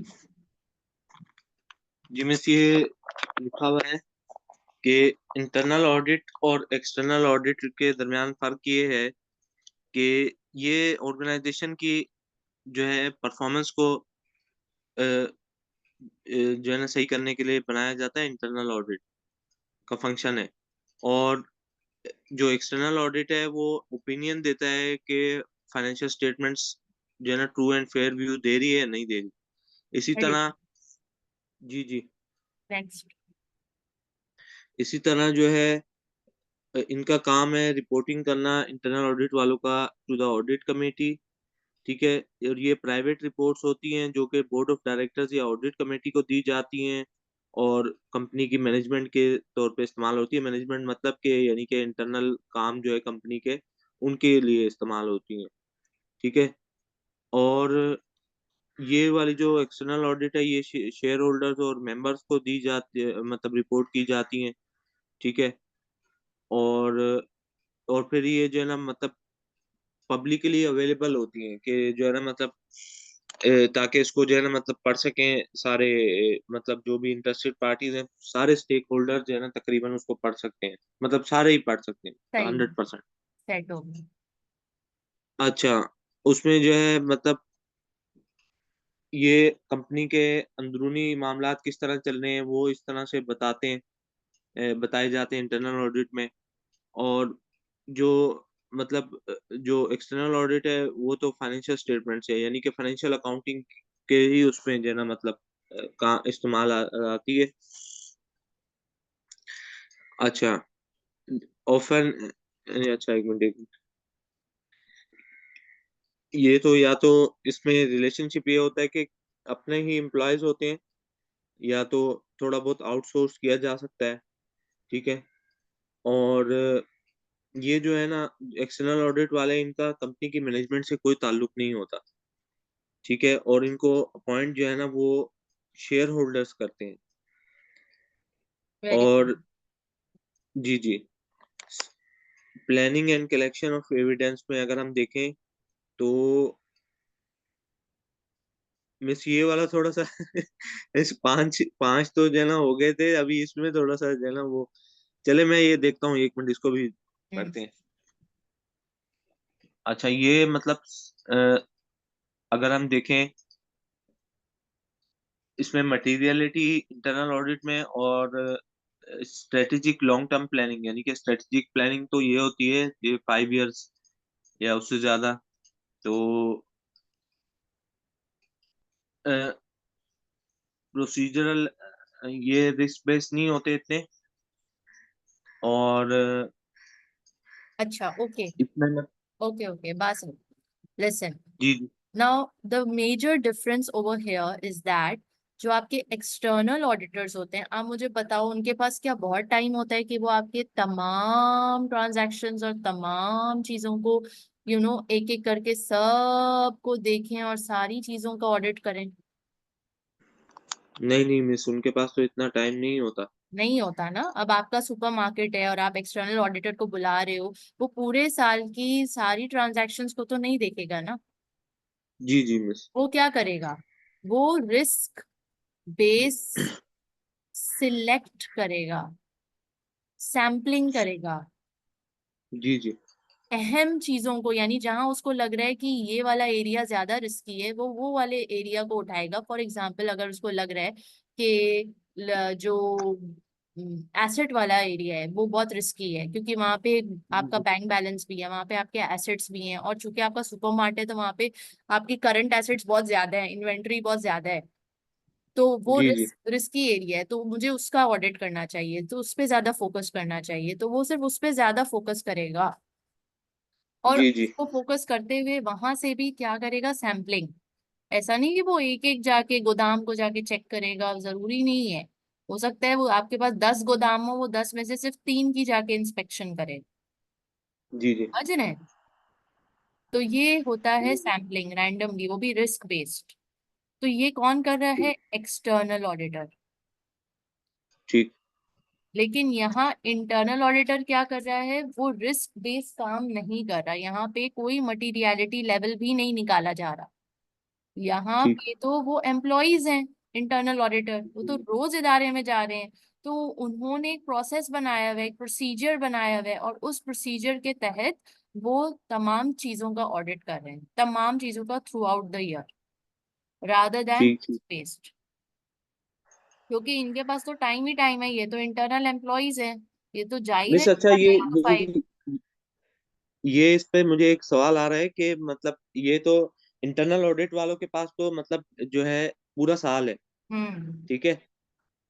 Speaker 1: जी मिस, ये लिखा हुआ है कि इंटरनल ऑडिट और एक्सटर्नल ऑडिट के दरमियान फर्क ये है कि ये ऑर्गेनाइजेशन की जो है परफॉर्मेंस को जो है ना सही करने के लिए बनाया जाता है। इंटरनल ऑडिट का फंक्शन है। और जो एक्सटर्नल ऑडिट है वो ओपिनियन देता है कि फाइनेंशियल स्टेटमेंट्स जो है ना ट्रू एंड फेयर व्यू दे रही है या नहीं दे रही। इसी तरह, जी जी,
Speaker 2: नेक्स्ट।
Speaker 1: इसी तरह जो है इनका काम है रिपोर्टिंग करना इंटरनल ऑडिट वालों का टू द ऑडिट कमेटी। ठीक है। और ये प्राइवेट रिपोर्ट्स होती हैं जो कि बोर्ड ऑफ डायरेक्टर्स या ऑडिट कमेटी को दी जाती हैं और कंपनी की मैनेजमेंट के तौर पे इस्तेमाल होती है। मैनेजमेंट मतलब कि यानी कि इंटरनल काम जो है कंपनी के, उनके लिए इस्तेमाल होती हैं। ठीक है। और ये वाली जो एक्सटर्नल ऑडिट है ये शेयर होल्डर्स और मेंबर्स को दी जाती है, मतलब रिपोर्ट की जाती हैं। ठीक है। और फिर ये जो है ना मतलब पब्लिकली अवेलेबल होती हैं कि जो है ना मतलब ताकि इसको जो है ना मतलब पढ़ सकें सारे, मतलब जो भी इंटरेस्टेड पार्टीज हैं, सारे स्टेक होल्डर जो है ना तकरीबन उसको पढ़ सकते हैं। मतलब सारे ही पढ़ सकते हैं
Speaker 2: सही।
Speaker 1: 100%।
Speaker 2: सेट हो गया।
Speaker 1: अच्छा, उसमें जो है मतलब ये कंपनी के अंदरूनी मामलात किस तरह चल रहे हैं वो इस तरह से बताते हैं, बताए जाते हैं इंटरनल ऑडिट में। और जो मतलब जो एक्सटर्नल ऑडिट है वो तो फाइनेंशियल स्टेटमेंट्स है, यानी कि फाइनेंशियल अकाउंटिंग के ही उसमें जो है ना मतलब का इस्तेमाल आती है। अच्छा, ऑफन, अच्छा एक मिनट, एक मिनट। ये तो या तो इसमें रिलेशनशिप ये होता है कि अपने ही एम्प्लॉयज होते हैं, या तो थोड़ा बहुत आउटसोर्स किया जा सकता है। ठीक है। और ये जो है ना एक्सटर्नल ऑडिट वाले, इनका कंपनी की मैनेजमेंट से कोई ताल्लुक नहीं होता। ठीक है। और इनको अपॉइंट जो है ना वो शेयर होल्डर्स करते हैं।
Speaker 2: वेरी
Speaker 1: और
Speaker 2: गुड।
Speaker 1: जी जी, planning and collection of evidence में अगर हम देखें तो मिस ये वाला थोड़ा सा इस पांच पांच तो जो है ना हो गए थे, अभी इसमें थोड़ा सा जो है ना वो, चले मैं ये देखता हूँ, एक मिनट इसको भी
Speaker 2: हम्म।
Speaker 1: पढ़ते हैं। अच्छा, ये मतलब अ, अगर हम देखें इसमें मटेरियलिटी इंटरनल ऑडिट में, और स्ट्रेटेजिक लॉन्ग टर्म प्लानिंग, यानी कि स्ट्रेटेजिक प्लानिंग तो ये होती है ये 5 इयर्स या उससे ज्यादा। तो प्रोसीजरल ये रिस्क बेस्ड नहीं होते इतने। और
Speaker 2: अच्छा, ओके।
Speaker 1: इसमें
Speaker 2: ओके ओके, बात सुनो। लिसन।
Speaker 1: जी जी।
Speaker 2: Now the major difference over here is that जो आपके एक्सटर्नल ऑडिटर्स होते हैं, आप मुझे बताओ उनके पास क्या बहुत टाइम होता है कि वो आपके तमाम ट्रांजैक्शंस और तमाम चीजों को एक एक करके सबको देखें और सारी चीजों का ऑडिट करें?
Speaker 1: नहीं नहीं मिस, उनके पास तो इतना टाइम नहीं होता।
Speaker 2: नहीं होता ना। अब आपका सुपरमार्केट है और आप एक्सटर्नल ऑडिटर को बुला रहे हो, वो पूरे साल की सारी ट्रांजैक्शंस को तो नहीं देखेगा ना।
Speaker 1: जी जी मिस।
Speaker 2: वो क्या करेगा? वो रिस्क बेस सिलेक्ट करेगा। सैम्पलिंग करेगा
Speaker 1: जी जी
Speaker 2: अहम चीजों को, यानी जहां उसको लग रहा है कि ये वाला एरिया ज्यादा रिस्की है, वो वाले एरिया को उठाएगा। फॉर एग्जाम्पल, अगर उसको लग रहा है कि जो एसेट वाला एरिया है वो बहुत रिस्की है, क्योंकि वहां पे आपका
Speaker 1: जी
Speaker 2: बैंक बैलेंस भी है, वहां पे आपके एसेट्स भी हैं, और चूंकि आपका सुपरमार्ट है तो वहां पे आपकी करंट एसेट्स बहुत ज्यादा है, इन्वेंट्री बहुत ज्यादा है, तो वो
Speaker 1: जी जी
Speaker 2: रिस्की एरिया है, तो मुझे उसका ऑडिट करना चाहिए, तो उस पे ज्यादा फोकस करना चाहिए, तो वो सिर्फ उस पे ज्यादा फोकस करेगा। और
Speaker 1: जी जी
Speaker 2: उसको फोकस करते हुए वहां से भी क्या करेगा, सैम्पलिंग। ऐसा नहीं कि वो एक एक जाके गोदाम को जाके चेक करेगा, जरूरी नहीं है। हो सकता है वो आपके पास 10 गोदाम हो, वो 10 में से सिर्फ 3 की जाके इंस्पेक्शन करे।
Speaker 1: जी जी
Speaker 2: समझ रहे हैं? तो ये होता है
Speaker 1: जी,
Speaker 2: सैम्पलिंग रैंडमली, वो भी रिस्क बेस्ड। तो ये कौन कर रहा है,
Speaker 1: ठीक
Speaker 2: एक्सटर्नल ऑडिटर।
Speaker 1: ठीक
Speaker 2: लेकिन यहाँ इंटरनल ऑडिटर क्या कर रहा है, वो रिस्क बेस्ड काम नहीं कर रहा, यहाँ पे कोई मटीरियलिटी लेवल भी नहीं निकाला जा रहा। यहाँ
Speaker 1: ठीक
Speaker 2: पे तो वो एम्प्लॉयज हैं, इंटरनल ऑडिटर, वो तो रोज इदारे में जा रहे हैं। तो उन्होंने एक प्रोसेस बनाया हुआ है, एक प्रोसीजर बनाया हुआ है, और उस प्रोसीजर के तहत वो तमाम चीजों का ऑडिट कर रहे हैं, तमाम चीजों का through out the year, rather than
Speaker 1: ठीक ठीक।
Speaker 2: बेस्ड। क्योंकि इनके पास तो टाइम ही टाइम है, ये तो इंटरनल एम्प्लॉयज है, ये तो जा ही रहे
Speaker 1: मिस अच्छा,
Speaker 2: हैं 9 to 5।
Speaker 1: ये इस पे मुझे एक सवाल आ रहा है कि मतलब ये तो इंटरनल ऑडिट वालों के पास तो मतलब जो है पूरा साल है,
Speaker 2: हम्म।
Speaker 1: ठीक है,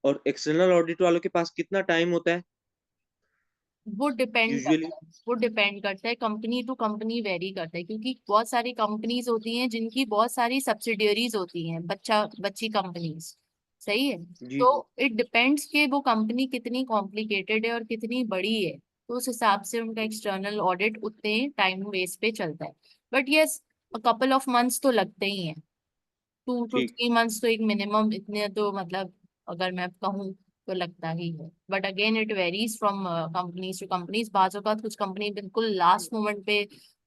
Speaker 1: और एक्सटर्नल ऑडिट वालों के पास कितना टाइम होता है
Speaker 2: वो डिपेंड
Speaker 1: यूजुअली?
Speaker 2: करता है, वो डिपेंड करता है, कंपनी टू कंपनी वेरी करता है, क्योंकि बहुत सारी कंपनीज होती हैं जिनकी बहुत सारी सब्सिडियरीज होती हैं, बच्चा बच्ची कंपनीज। सही है।
Speaker 1: जी
Speaker 2: तो
Speaker 1: जी
Speaker 2: इट डिपेंड्स कि वो कंपनी कितनी कॉम्प्लिकेटेड है और कितनी बड़ी है, तो उस हिसाब से उनका एक्सटर्नल ऑडिट उतने टाइम बेस पे चलता है। But yes, couple of months तो लगते ही हैं, 2 to 3 months तो एक मिनिमम, इतने तो मतलब अगर मैं कहूँ तो लगता ही है। But again it varies from companies to companies. बाजू का कुछ कंपनी बिल्कुल लास्ट मोमेंट पे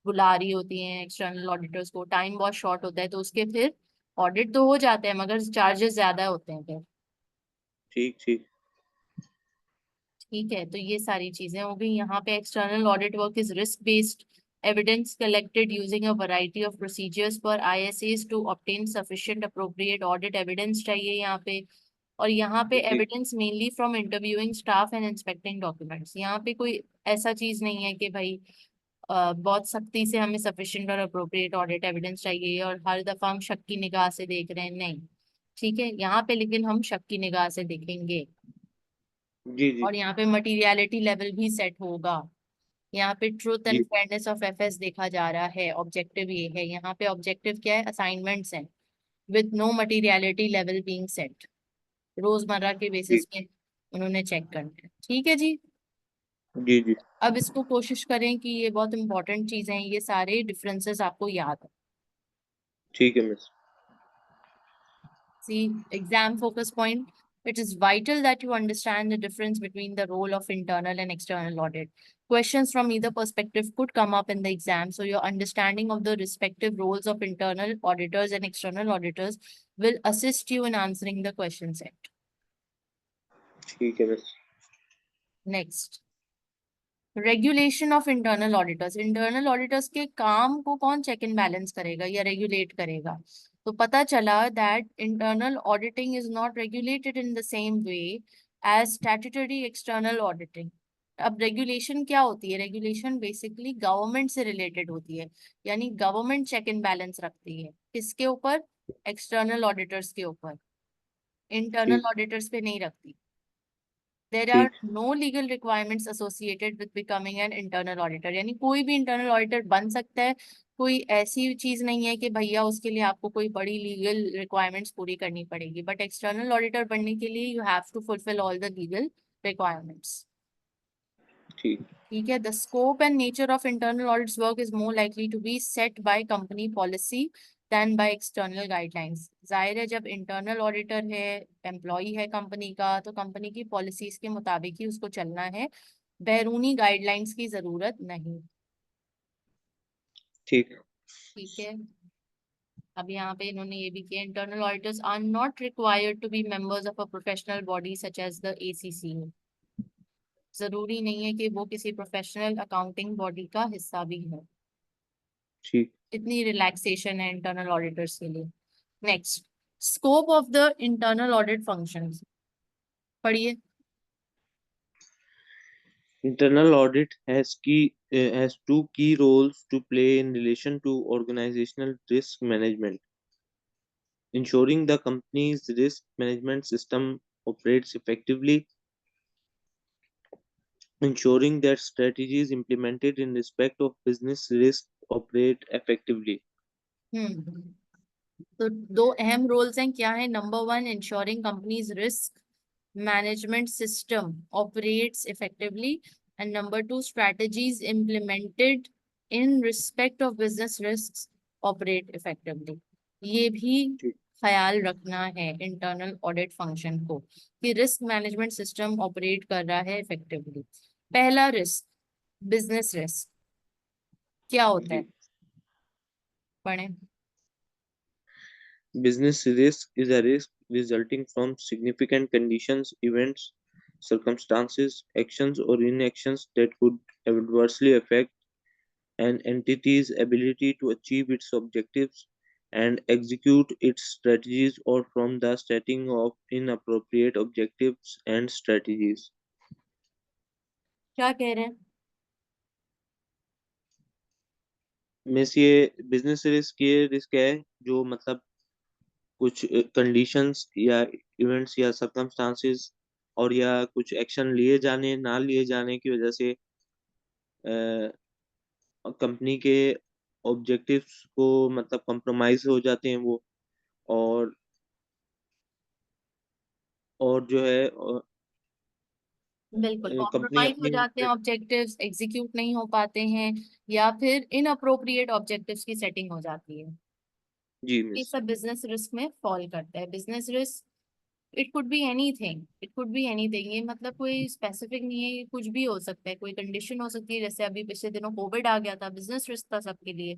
Speaker 2: बुला रही होती हैं एक्सटर्नल ऑडिटर्स को, टाइम बहुत शॉर्ट होता है, तो उसके फिर ऑडिट तो हो जाते हैं मगर चार्जेस ज्यादा होते हैं फिर।
Speaker 1: ठीक ठीक
Speaker 2: ठीक है, तो ये सारी चीजें हो गई। यहाँ पे external audit work is risk based, evidence collected using a variety of procedures पर ISS to obtain sufficient appropriate audit evidence चाहिए यहाँ पे। और यहाँ पे
Speaker 1: ठीक
Speaker 2: evidence mainly from interviewing staff and inspecting documents. यहाँ पे कोई ऐसा चीज नहीं है कि भाई बहुत सख्ती से हमें सफिशिएंट और अप्रोप्रिएट ऑडिट एविडेंस चाहिए और हर दफा हम शक की निगाह से देख रहे हैं, नहीं। ठीक है, यहाँ पे लेकिन हम शक की निगाह से देखेंगे।
Speaker 1: जी जी
Speaker 2: और यहाँ पे मटीरियलिटी लेवल भी सेट होगा। यहाँ पे ट्रूथ एंड
Speaker 1: जी
Speaker 2: फेयरनेस ऑफ एफएस देखा जा रहा है, ऑब्जेक्टिव ये है। यहाँ पे ऑब्जेक्टिव क्या है, असाइनमेंट्स हैं with no materiality level being set, रोजमर्रा के बेसिस
Speaker 1: ठीक
Speaker 2: पे उन्होंने चेक करना है। ठीक है जी।
Speaker 1: जी जी
Speaker 2: अब इसको कोशिश करें कि ये बहुत इंपॉर्टेंट चीजें हैं, ये सारे डिफरेंसेस आपको याद है।
Speaker 1: ठीक है miss.
Speaker 2: See, exam focus point. It is vital that you understand the difference between the role of internal and external audit. Questions from either perspective could come up in the exam, so your understanding of the respective roles of internal auditors and external auditors will assist you in answering the question set.
Speaker 1: ठीक है miss.
Speaker 2: Next, regulation of internal auditors. Internal auditors के काम को कौन check and balance करेगा या regulate करेगा? तो पता चला that internal auditing is not regulated in the same way as statutory external auditing. अब रेगुलेशन क्या होती है, रेगुलेशन बेसिकली गवर्नमेंट से रिलेटेड होती है, यानी गवर्नमेंट चेक एंड बैलेंस रखती है किसके ऊपर, एक्सटर्नल ऑडिटर्स के ऊपर, इंटरनल
Speaker 1: ठीक
Speaker 2: ऑडिटर्स पे नहीं रखती। There are
Speaker 1: ठीक
Speaker 2: no legal requirements associated with becoming an internal auditor, यानी कोई भी इंटरनल ऑडिटर बन सकता है। कोई ऐसी चीज नहीं है कि भैया उसके लिए आपको कोई बड़ी लीगल रिक्वायरमेंट्स पूरी करनी पड़ेगी, बट एक्सटर्नल ऑडिटर बनने के लिए you have to fulfil all the legal requirements.
Speaker 1: ठीक
Speaker 2: ठीक है, the scope and nature of internal audit's work is more likely to be set by company policy than by external guidelines. जाहिर है, जब internal auditor है, employee है company का, तो कंपनी की पॉलिसीज के मुताबिक ही उसको चलना है, बैरूनी गाइडलाइंस की जरूरत नहीं।
Speaker 1: ठीक
Speaker 2: ठीक है। अब यहाँ पे इन्होंने ये भी किया, internal auditors are not required to be members of a professional body such as the ACC. जरूरी नहीं है कि वो किसी प्रोफेशनल अकाउंटिंग बॉडी का हिस्सा भी है।
Speaker 1: ठीक।
Speaker 2: इतनी रिलैक्सेशन है इंटरनल ऑडिटर्स के लिए। Next, scope of the internal audit functions, पढ़िए।
Speaker 1: Internal audit has two key roles to play in relation to organizational risk management, ensuring the company's risk management system operates effectively, ensuring that strategies implemented in respect of business risk operate effectively.
Speaker 2: हम्म। तो दो अहम roles हैं, क्या है? Number one, ensuring companies risk management system operates effectively, and number two, strategies implemented in respect of business risk operate effectively. ये भी
Speaker 1: ठीक।
Speaker 2: ख्याल रखना है इंटरनल ऑडिट फंक्शन को कि रिस्क मैनेजमेंट सिस्टम ऑपरेट कर रहा है इफेक्टिवली। पहला रिस्क, बिजनेस रिस्क, क्या होता है?
Speaker 1: जी।
Speaker 2: पढ़ें।
Speaker 1: Business risk is a risk resulting from significant conditions, events, circumstances, actions, or inactions that could adversely affect an entity's ability to achieve its objectives and execute its strategies, or from the setting of inappropriate objectives and strategies.
Speaker 2: क्या कह रहे हैं?
Speaker 1: Means ये business risk, ये risk है जो मतलब कुछ कंडीशंस या इवेंट्स या सर्कमस्टांसेस और या कुछ एक्शन लिए जाने ना लिए जाने की वजह से कंपनी के ऑब्जेक्टिव्स को मतलब कॉम्प्रोमाइज हो जाते हैं वो, और जो है
Speaker 2: बिल्कुल
Speaker 1: कंपनी
Speaker 2: कॉम्प्रोमाइज हो
Speaker 1: अपनी
Speaker 2: जाते हैं, ऑब्जेक्टिव्स एग्जीक्यूट नहीं हो पाते हैं, या फिर इनअप्रोप्रिएट ऑब्जेक्टिव्स की सेटिंग हो जाती है।
Speaker 1: जी
Speaker 2: ये
Speaker 1: मिस।
Speaker 2: सब बिजनेस रिस्क में फॉल करता है। Business risk, it could be anything, it could be anything, ये मतलब कोई स्पेसिफिक नहीं है, ये कुछ भी हो सकता है, कोई कंडीशन हो सकती है, जैसे अभी पिछले दिनों कोविड आ गया था, बिजनेस रिस्क था सबके लिए।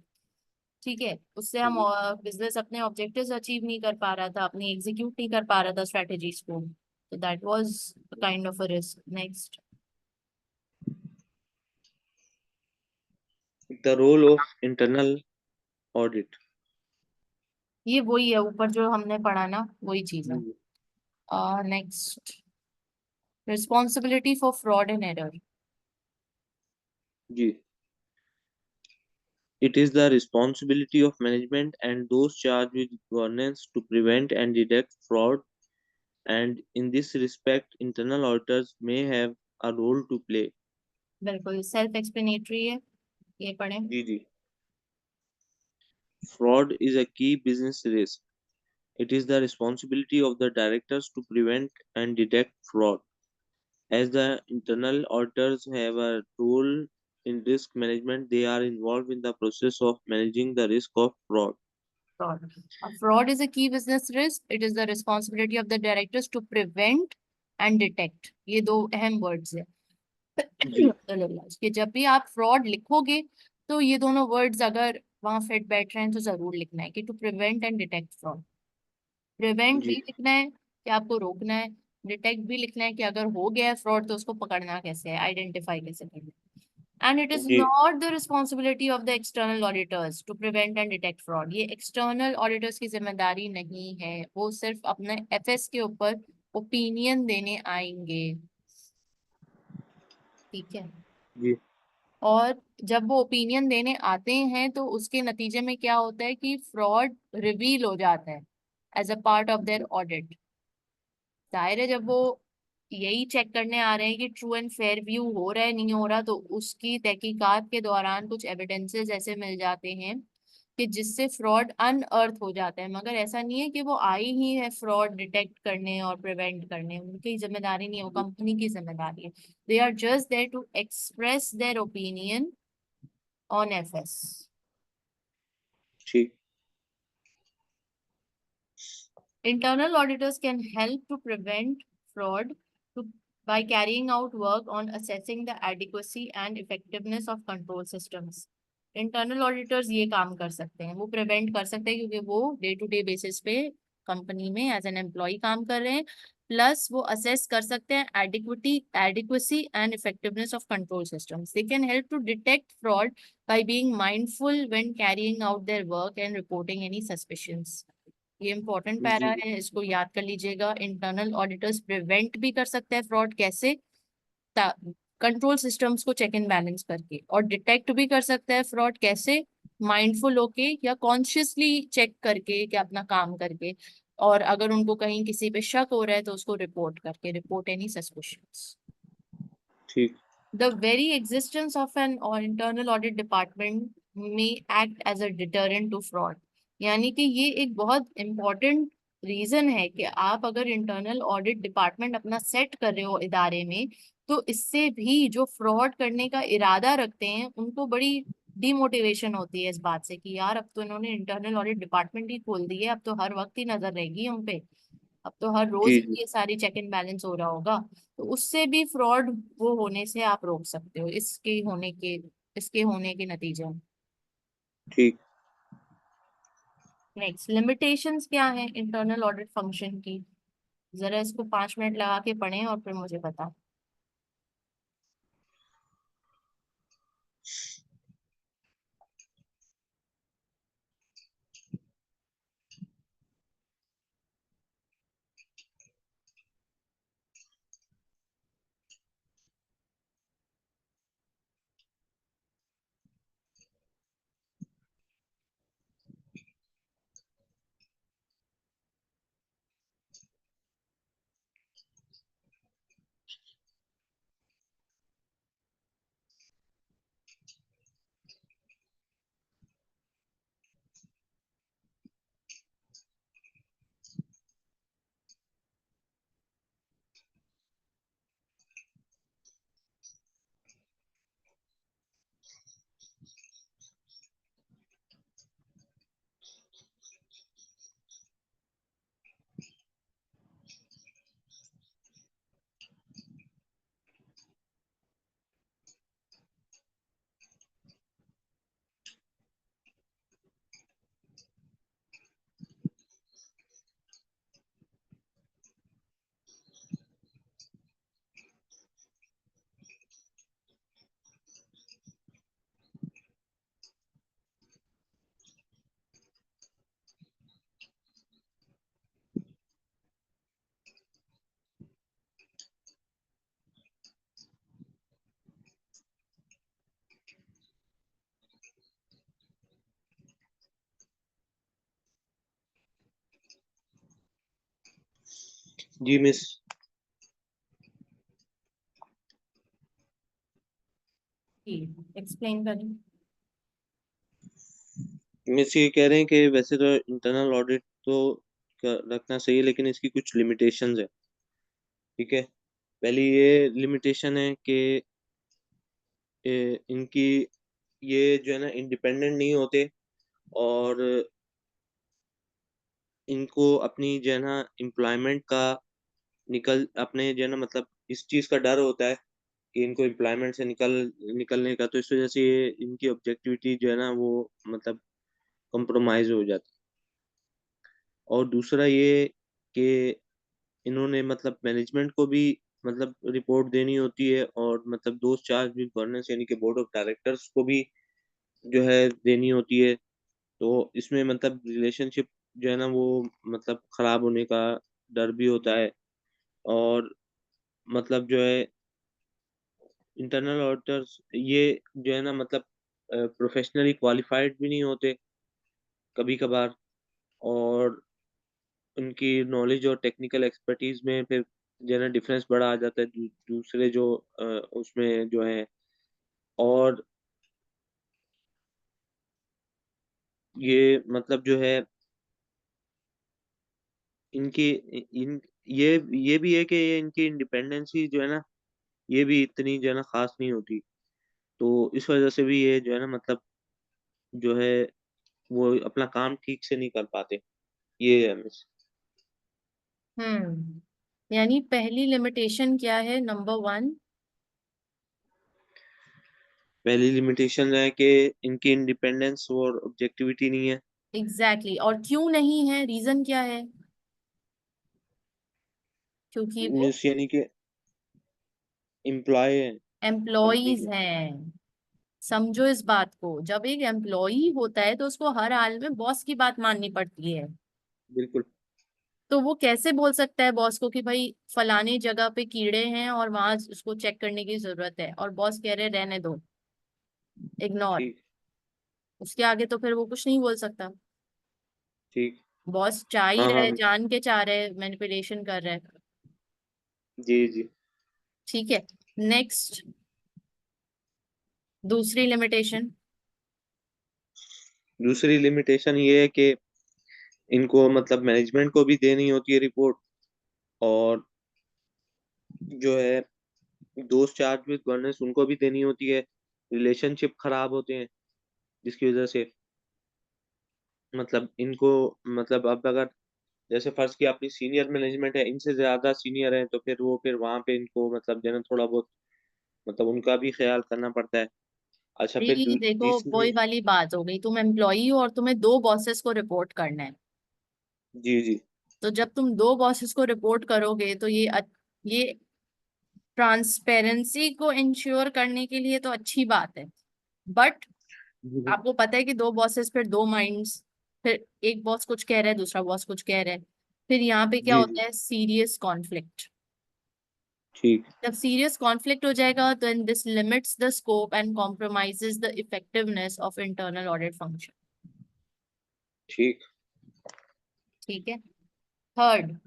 Speaker 2: ठीक है, उससे हम
Speaker 1: जी।
Speaker 2: बिजनेस अपने ऑब्जेक्टिव्स अचीव नहीं कर पा रहा था, अपनी एग्जीक्यूट नहीं कर पा रहा था स्ट्रेटेजीज को, तो that was kind of a risk. Next,
Speaker 1: the role of internal audit.
Speaker 2: ये वही है ऊपर जो हमने पढ़ा ना, वही चीज है। Next, responsibility for fraud and error.
Speaker 1: जी। It is the responsibility of management and those charged with governance to prevent and detect fraud, and in this respect, internal auditors may have a role to play.
Speaker 2: बिल्कुल self explanatory है, ये पढ़ें।
Speaker 1: जी जी। Fraud is a key business risk. It is the responsibility of the directors to prevent and detect fraud. As the internal auditors have a role in risk management, they are involved in the process of managing the risk of fraud.
Speaker 2: Fraud, fraud is a key business risk, it is the responsibility of the directors to prevent and detect, ये दो अहम words है।
Speaker 1: जी
Speaker 2: कि जब भी आप fraud लिखोगे तो ये दोनों वर्ड्स अगर वहां फिट बैठ रहे हैं तो जरूर लिखना है कि to prevent and detect fraud. Prevent भी
Speaker 1: जी
Speaker 2: लिखना है कि आपको रोकना है, डिटेक्ट भी लिखना है कि अगर हो गया है फ्रॉड तो उसको पकड़ना कैसे है, आइडेंटिफाई कैसे करना है। एंड इट इज
Speaker 1: जी
Speaker 2: not the responsibility of the external auditors to prevent and detect fraud, ये एक्सटर्नल ऑडिटर्स की जिम्मेदारी नहीं है, वो सिर्फ अपने एफएस के ऊपर ओपिनियन देने आएंगे। ठीक है,
Speaker 1: जी
Speaker 2: और जब वो ओपिनियन देने आते हैं तो उसके नतीजे में क्या होता है कि फ्रॉड रिवील हो जाता है as a part of their audit. जाहिर है जब वो यही चेक करने आ रहे हैं कि ट्रू एंड फेयर व्यू हो रहा है नहीं हो रहा, तो उसकी तहकीकात के दौरान कुछ एविडेंसेस ऐसे मिल जाते हैं कि जिससे फ्रॉड अनअर्थ हो जाता है। मगर ऐसा नहीं है कि वो आई ही है फ्रॉड डिटेक्ट करने और प्रिवेंट करने, उनकी जिम्मेदारी नहीं है, वो
Speaker 1: जी।
Speaker 2: कंपनी की जिम्मेदारी है। They are just there to express their opinion on FS.
Speaker 1: ठीक।
Speaker 2: Internal auditors can help to prevent fraud to, by carrying out work on assessing the adequacy and effectiveness of control systems. Internal auditors ये काम कर सकते हैं, वो prevent कर सकते हैं क्योंकि वो डे टू डे बेसिस पे कंपनी में एज एन एम्प्लॉय काम कर रहे हैं, प्लस वो असेस कर सकते हैं adequacy and effectiveness of control systems. They can help to detect fraud by being mindful when carrying out their work and reporting any suspicions. ये इंपॉर्टेंट पैरा
Speaker 1: जी।
Speaker 2: है, इसको याद कर लीजिएगा। इंटरनल ऑडिटर्स प्रिवेंट भी कर सकते हैं फ्रॉड, कैसे? कंट्रोल सिस्टम्स को चेक एंड बैलेंस करके। और डिटेक्ट भी कर सकता है फ्रॉड, कैसे? माइंडफुल होके या कॉन्शियसली चेक करके, क्या अपना काम करके। और अगर उनको कहीं किसी पे शक हो रहा है तो उसको रिपोर्ट करके, रिपोर्ट एनी सस्पिशंस।
Speaker 1: ठीक।
Speaker 2: The very existence of an or internal audit department may act as a deterrent to fraud। यानी कि ये एक बहुत important रीजन है कि आप अगर इंटरनल ऑडिट डिपार्टमेंट अपना सेट कर रहे हो इदारे में, तो इससे भी जो फ्रॉड करने का इरादा रखते हैं उनको बड़ी डिमोटिवेशन होती है इस बात से कि यार अब तो इन्होंने इंटरनल ऑडिट डिपार्टमेंट ही खोल दी है, अब तो हर वक्त ही नजर रहेगी हम पे, अब तो हर रोज
Speaker 1: जी।
Speaker 2: ही
Speaker 1: जी।
Speaker 2: ये सारी चेक एंड बैलेंस हो रहा होगा। तो उससे भी फ्रॉड वो होने से आप रोक सकते हो, इसके होने के नतीजे में।
Speaker 1: ठीक।
Speaker 2: नेक्स्ट, लिमिटेशंस क्या है इंटरनल ऑडिट फंक्शन की? जरा इसको 5 मिनट लगा के पढ़ें और फिर मुझे बता।
Speaker 1: जी मिस।
Speaker 2: एक्सप्लेन करें।
Speaker 1: मिस ये कह रहे हैं कि वैसे तो इंटरनल ऑडिट तो रखना सही है, लेकिन इसकी कुछ लिमिटेशंस है। ठीक है। पहली ये लिमिटेशन है कि इनकी ये जो है ना इंडिपेंडेंट नहीं होते, और इनको अपनी जो है ना एम्प्लॉयमेंट का निकल अपने जो है ना मतलब इस चीज़ का डर होता है कि इनको एम्प्लॉयमेंट से निकलने का, तो इस वजह से ये इनकी ऑब्जेक्टिविटी जो है ना वो मतलब कॉम्प्रोमाइज हो जाती है। और दूसरा ये कि इन्होंने मतलब मैनेजमेंट को भी मतलब रिपोर्ट देनी होती है, और मतलब दोस्त चार्ज भी गवर्नेंस यानी कि बोर्ड ऑफ डायरेक्टर्स को भी जो है देनी होती है। तो इसमें मतलब रिलेशनशिप जो है ना वो मतलब खराब होने का डर भी होता है। और मतलब जो है इंटरनल ऑडिटर्स ये जो है ना मतलब प्रोफेशनली क्वालिफाइड भी नहीं होते कभी कभार, और उनकी नॉलेज और टेक्निकल एक्सपर्टीज में फिर जो है ना डिफरेंस बड़ा आ जाता है दूसरे जो उसमें जो है। और ये मतलब जो है इनकी इन ये भी है कि ये इनकी इंडिपेंडेंसी जो है ना ये भी इतनी जो है ना खास नहीं होती। तो इस वजह से भी ये जो है ना मतलब जो है वो अपना काम ठीक से नहीं कर पाते। ये है मिस।
Speaker 2: यानी पहली लिमिटेशन क्या है, नंबर 1?
Speaker 1: पहली लिमिटेशन है कि इनकी इंडिपेंडेंस और ऑब्जेक्टिविटी नहीं है।
Speaker 2: एग्जैक्टली। और क्यों नहीं है, रीजन क्या है? क्योंकि वो
Speaker 1: मिस यानी कि एम्प्लॉय है कंपनी
Speaker 2: एम्प्लॉयज
Speaker 1: के।
Speaker 2: हैं। समझो इस बात को, जब एक एम्प्लॉई होता है तो उसको हर हाल में बॉस की बात माननी पड़ती है।
Speaker 1: बिल्कुल।
Speaker 2: तो वो कैसे बोल सकता है बॉस को कि भाई फलानी जगह पे कीड़े हैं और वहां उसको चेक करने की जरूरत है, और बॉस कह रहे रहने दो, इग्नोर।
Speaker 1: ठीक।
Speaker 2: उसके आगे तो फिर वो कुछ नहीं बोल सकता।
Speaker 1: ठीक।
Speaker 2: बॉस चाह ही
Speaker 1: हाँ हाँ
Speaker 2: रहे, जान के चाह रहे, मैनिपुलेशन कर रहे हैं।
Speaker 1: जी जी।
Speaker 2: ठीक है। नेक्स्ट, दूसरी लिमिटेशन।
Speaker 1: दूसरी लिमिटेशन ये है कि इनको मतलब मैनेजमेंट को भी देनी होती है रिपोर्ट, और जो है दोस्त चार्ज विद गवर्नेंस उनको भी देनी होती है। रिलेशनशिप खराब होते हैं जिसकी वजह से मतलब इनको मतलब अब अगर जैसे फर्ज की अपनी सीनियर मैनेजमेंट है, इनसे ज्यादा सीनियर है, तो फिर वो फिर वहां पे इनको मतलब जो है ना थोड़ा बहुत मतलब उनका भी ख्याल करना पड़ता है। अच्छा फिर
Speaker 2: जी देखो,
Speaker 1: तीसरी।
Speaker 2: वही वाली बात हो गई, तुम एम्प्लॉई हो और तुम्हें दो बॉसेस को रिपोर्ट करना है।
Speaker 1: जी जी।
Speaker 2: तो जब तुम दो बॉसेस को रिपोर्ट करोगे तो ये ट्रांसपेरेंसी को इंश्योर करने के लिए तो अच्छी बात है। बट
Speaker 1: जी
Speaker 2: आपको पता है कि दो बॉसेस, फिर दो माइंड्स, फिर एक बॉस कुछ कह रहा है, दूसरा बॉस कुछ कह रहा है। फिर यहाँ पे क्या
Speaker 1: जी जी।
Speaker 2: होता है, सीरियस कॉन्फ्लिक्ट।
Speaker 1: ठीक।
Speaker 2: जब सीरियस कॉन्फ्लिक्ट हो जाएगा तो this limits the scope and compromises the effectiveness of internal audit function.
Speaker 1: ठीक।
Speaker 2: ठीक है। थर्ड,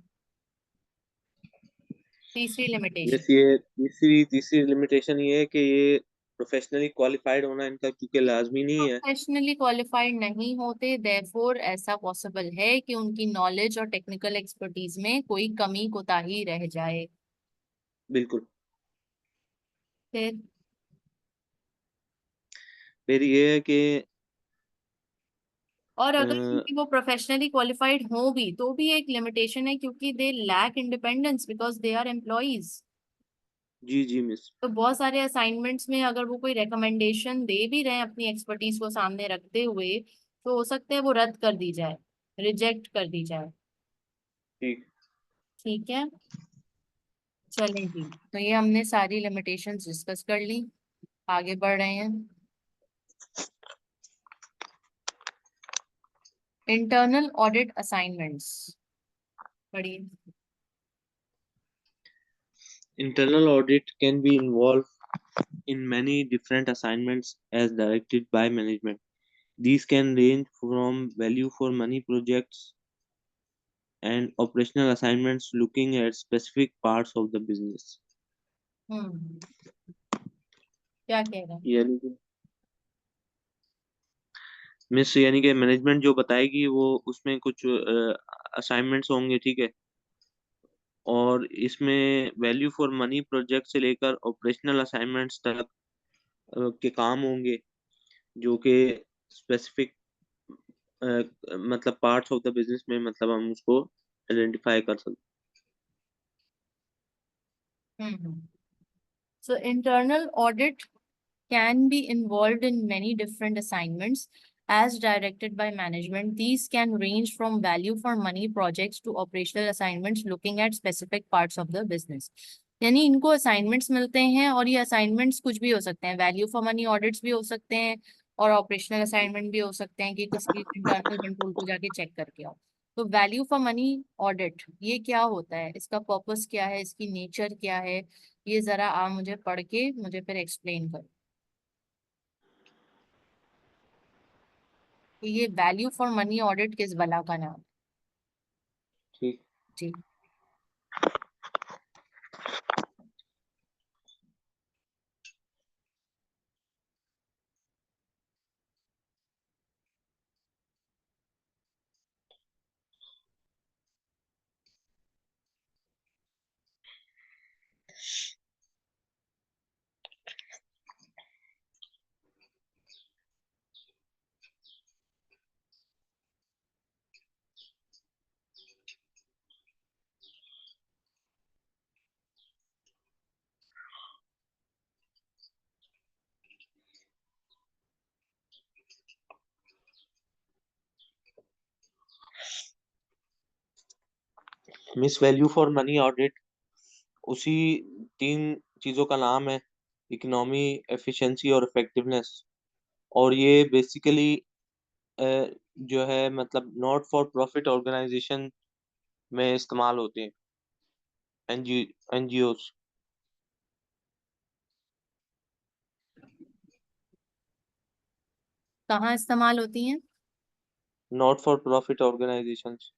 Speaker 2: तीसरी लिमिटेशन।
Speaker 1: जैसे ये तीसरी तीसरी लिमिटेशन ये है कि ये प्रोफेशनली क्वालिफाइड होना इनका क्योंकि लाजमी नहीं है।
Speaker 2: प्रोफेशनली क्वालिफाइड नहीं होते, देयरफॉर ऐसा पॉसिबल है कि उनकी नॉलेज और टेक्निकल एक्सपर्टीज में कोई कमी कोताही रह जाए।
Speaker 1: बिल्कुल।
Speaker 2: फिर
Speaker 1: फिर ये है कि
Speaker 2: और
Speaker 1: अ,
Speaker 2: अगर क्योंकि वो प्रोफेशनली क्वालिफाइड हो भी तो भी एक लिमिटेशन है, क्योंकि they lack independence because they are employees.
Speaker 1: जी जी मिस।
Speaker 2: तो बहुत सारे असाइनमेंट्स में अगर वो कोई रिकमेंडेशन दे भी रहे हैं अपनी एक्सपर्टीज को सामने रखते हुए, तो हो सकता है वो रद्द कर दी जाए, रिजेक्ट कर दी जाए।
Speaker 1: ठीक।
Speaker 2: ठीक है। चलें जी, तो ये हमने सारी लिमिटेशंस डिस्कस कर ली। आगे बढ़ रहे हैं। इंटरनल ऑडिट असाइनमेंट्स पढ़िए।
Speaker 1: Internal audit can be involved in many different assignments as directed by management. These can range from value for money projects and operational assignments looking at specific parts of the business.
Speaker 2: हम्म, क्या कह रहे हैं।
Speaker 1: यानी कि miss यानी कि management जो बताएगी वो उसमें कुछ असाइनमेंट्स होंगे, ठीक है। और इसमें वैल्यू फॉर मनी प्रोजेक्ट से लेकर ऑपरेशनल असाइनमेंट्स तक के काम होंगे जो कि स्पेसिफिक मतलब पार्ट्स ऑफ द बिजनेस में मतलब हम उसको आइडेंटिफाई कर सकते।
Speaker 2: Hmm. So internal audit can be involved in many different assignments as directed by management. These can range from value for money projects to operational assignments looking at specific parts of the business. यानी इनको assignments मिलते हैं और ये assignments कुछ भी हो सकते हैं, वैल्यू फॉर मनी ऑडिट्स भी हो सकते हैं और ऑपरेशनल असाइनमेंट भी हो सकते हैं कि किसी इंटरनल कंट्रोल को जाके चेक करके आओ। तो वैल्यू फॉर मनी ऑडिट ये क्या होता है, इसका पर्पस क्या है, इसकी नेचर क्या है, ये जरा आप मुझे पढ़ के मुझे फिर एक्सप्लेन करो कि ये वैल्यू फॉर मनी ऑडिट किस बला का नाम है।
Speaker 1: ठीक।
Speaker 2: जी।
Speaker 1: Miss value for money audit उसी 3 चीजों का नाम है, इकोनॉमी, एफिशिएंसी और इफेक्टिवनेस। और ये बेसिकली जो है मतलब नॉट फॉर प्रॉफिट ऑर्गेनाइजेशन में इस्तेमाल होते हैं, एनजी एनजीओस।
Speaker 2: कहाँ इस्तेमाल होती हैं?
Speaker 1: Not for profit organisations.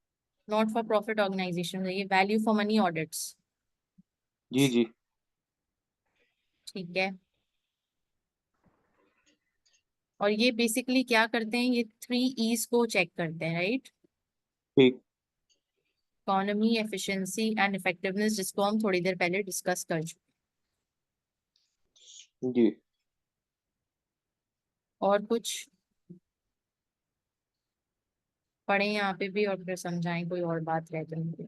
Speaker 2: Not for profit organisation, ये वैल्यू फॉर मनी ऑडिट्स।
Speaker 1: जी जी।
Speaker 2: ठीक है। और ये बेसिकली क्या करते हैं, ये 3 E's को चेक करते हैं, राइट?
Speaker 1: ठीक।
Speaker 2: इकोनॉमी, एफिशिएंसी एंड इफेक्टिवनेस, जिसको हम थोड़ी देर पहले डिस्कस कर चुके।
Speaker 1: जी।
Speaker 2: और कुछ पढ़े यहाँ पे भी और फिर समझाएं, कोई और बात रह तो नहीं?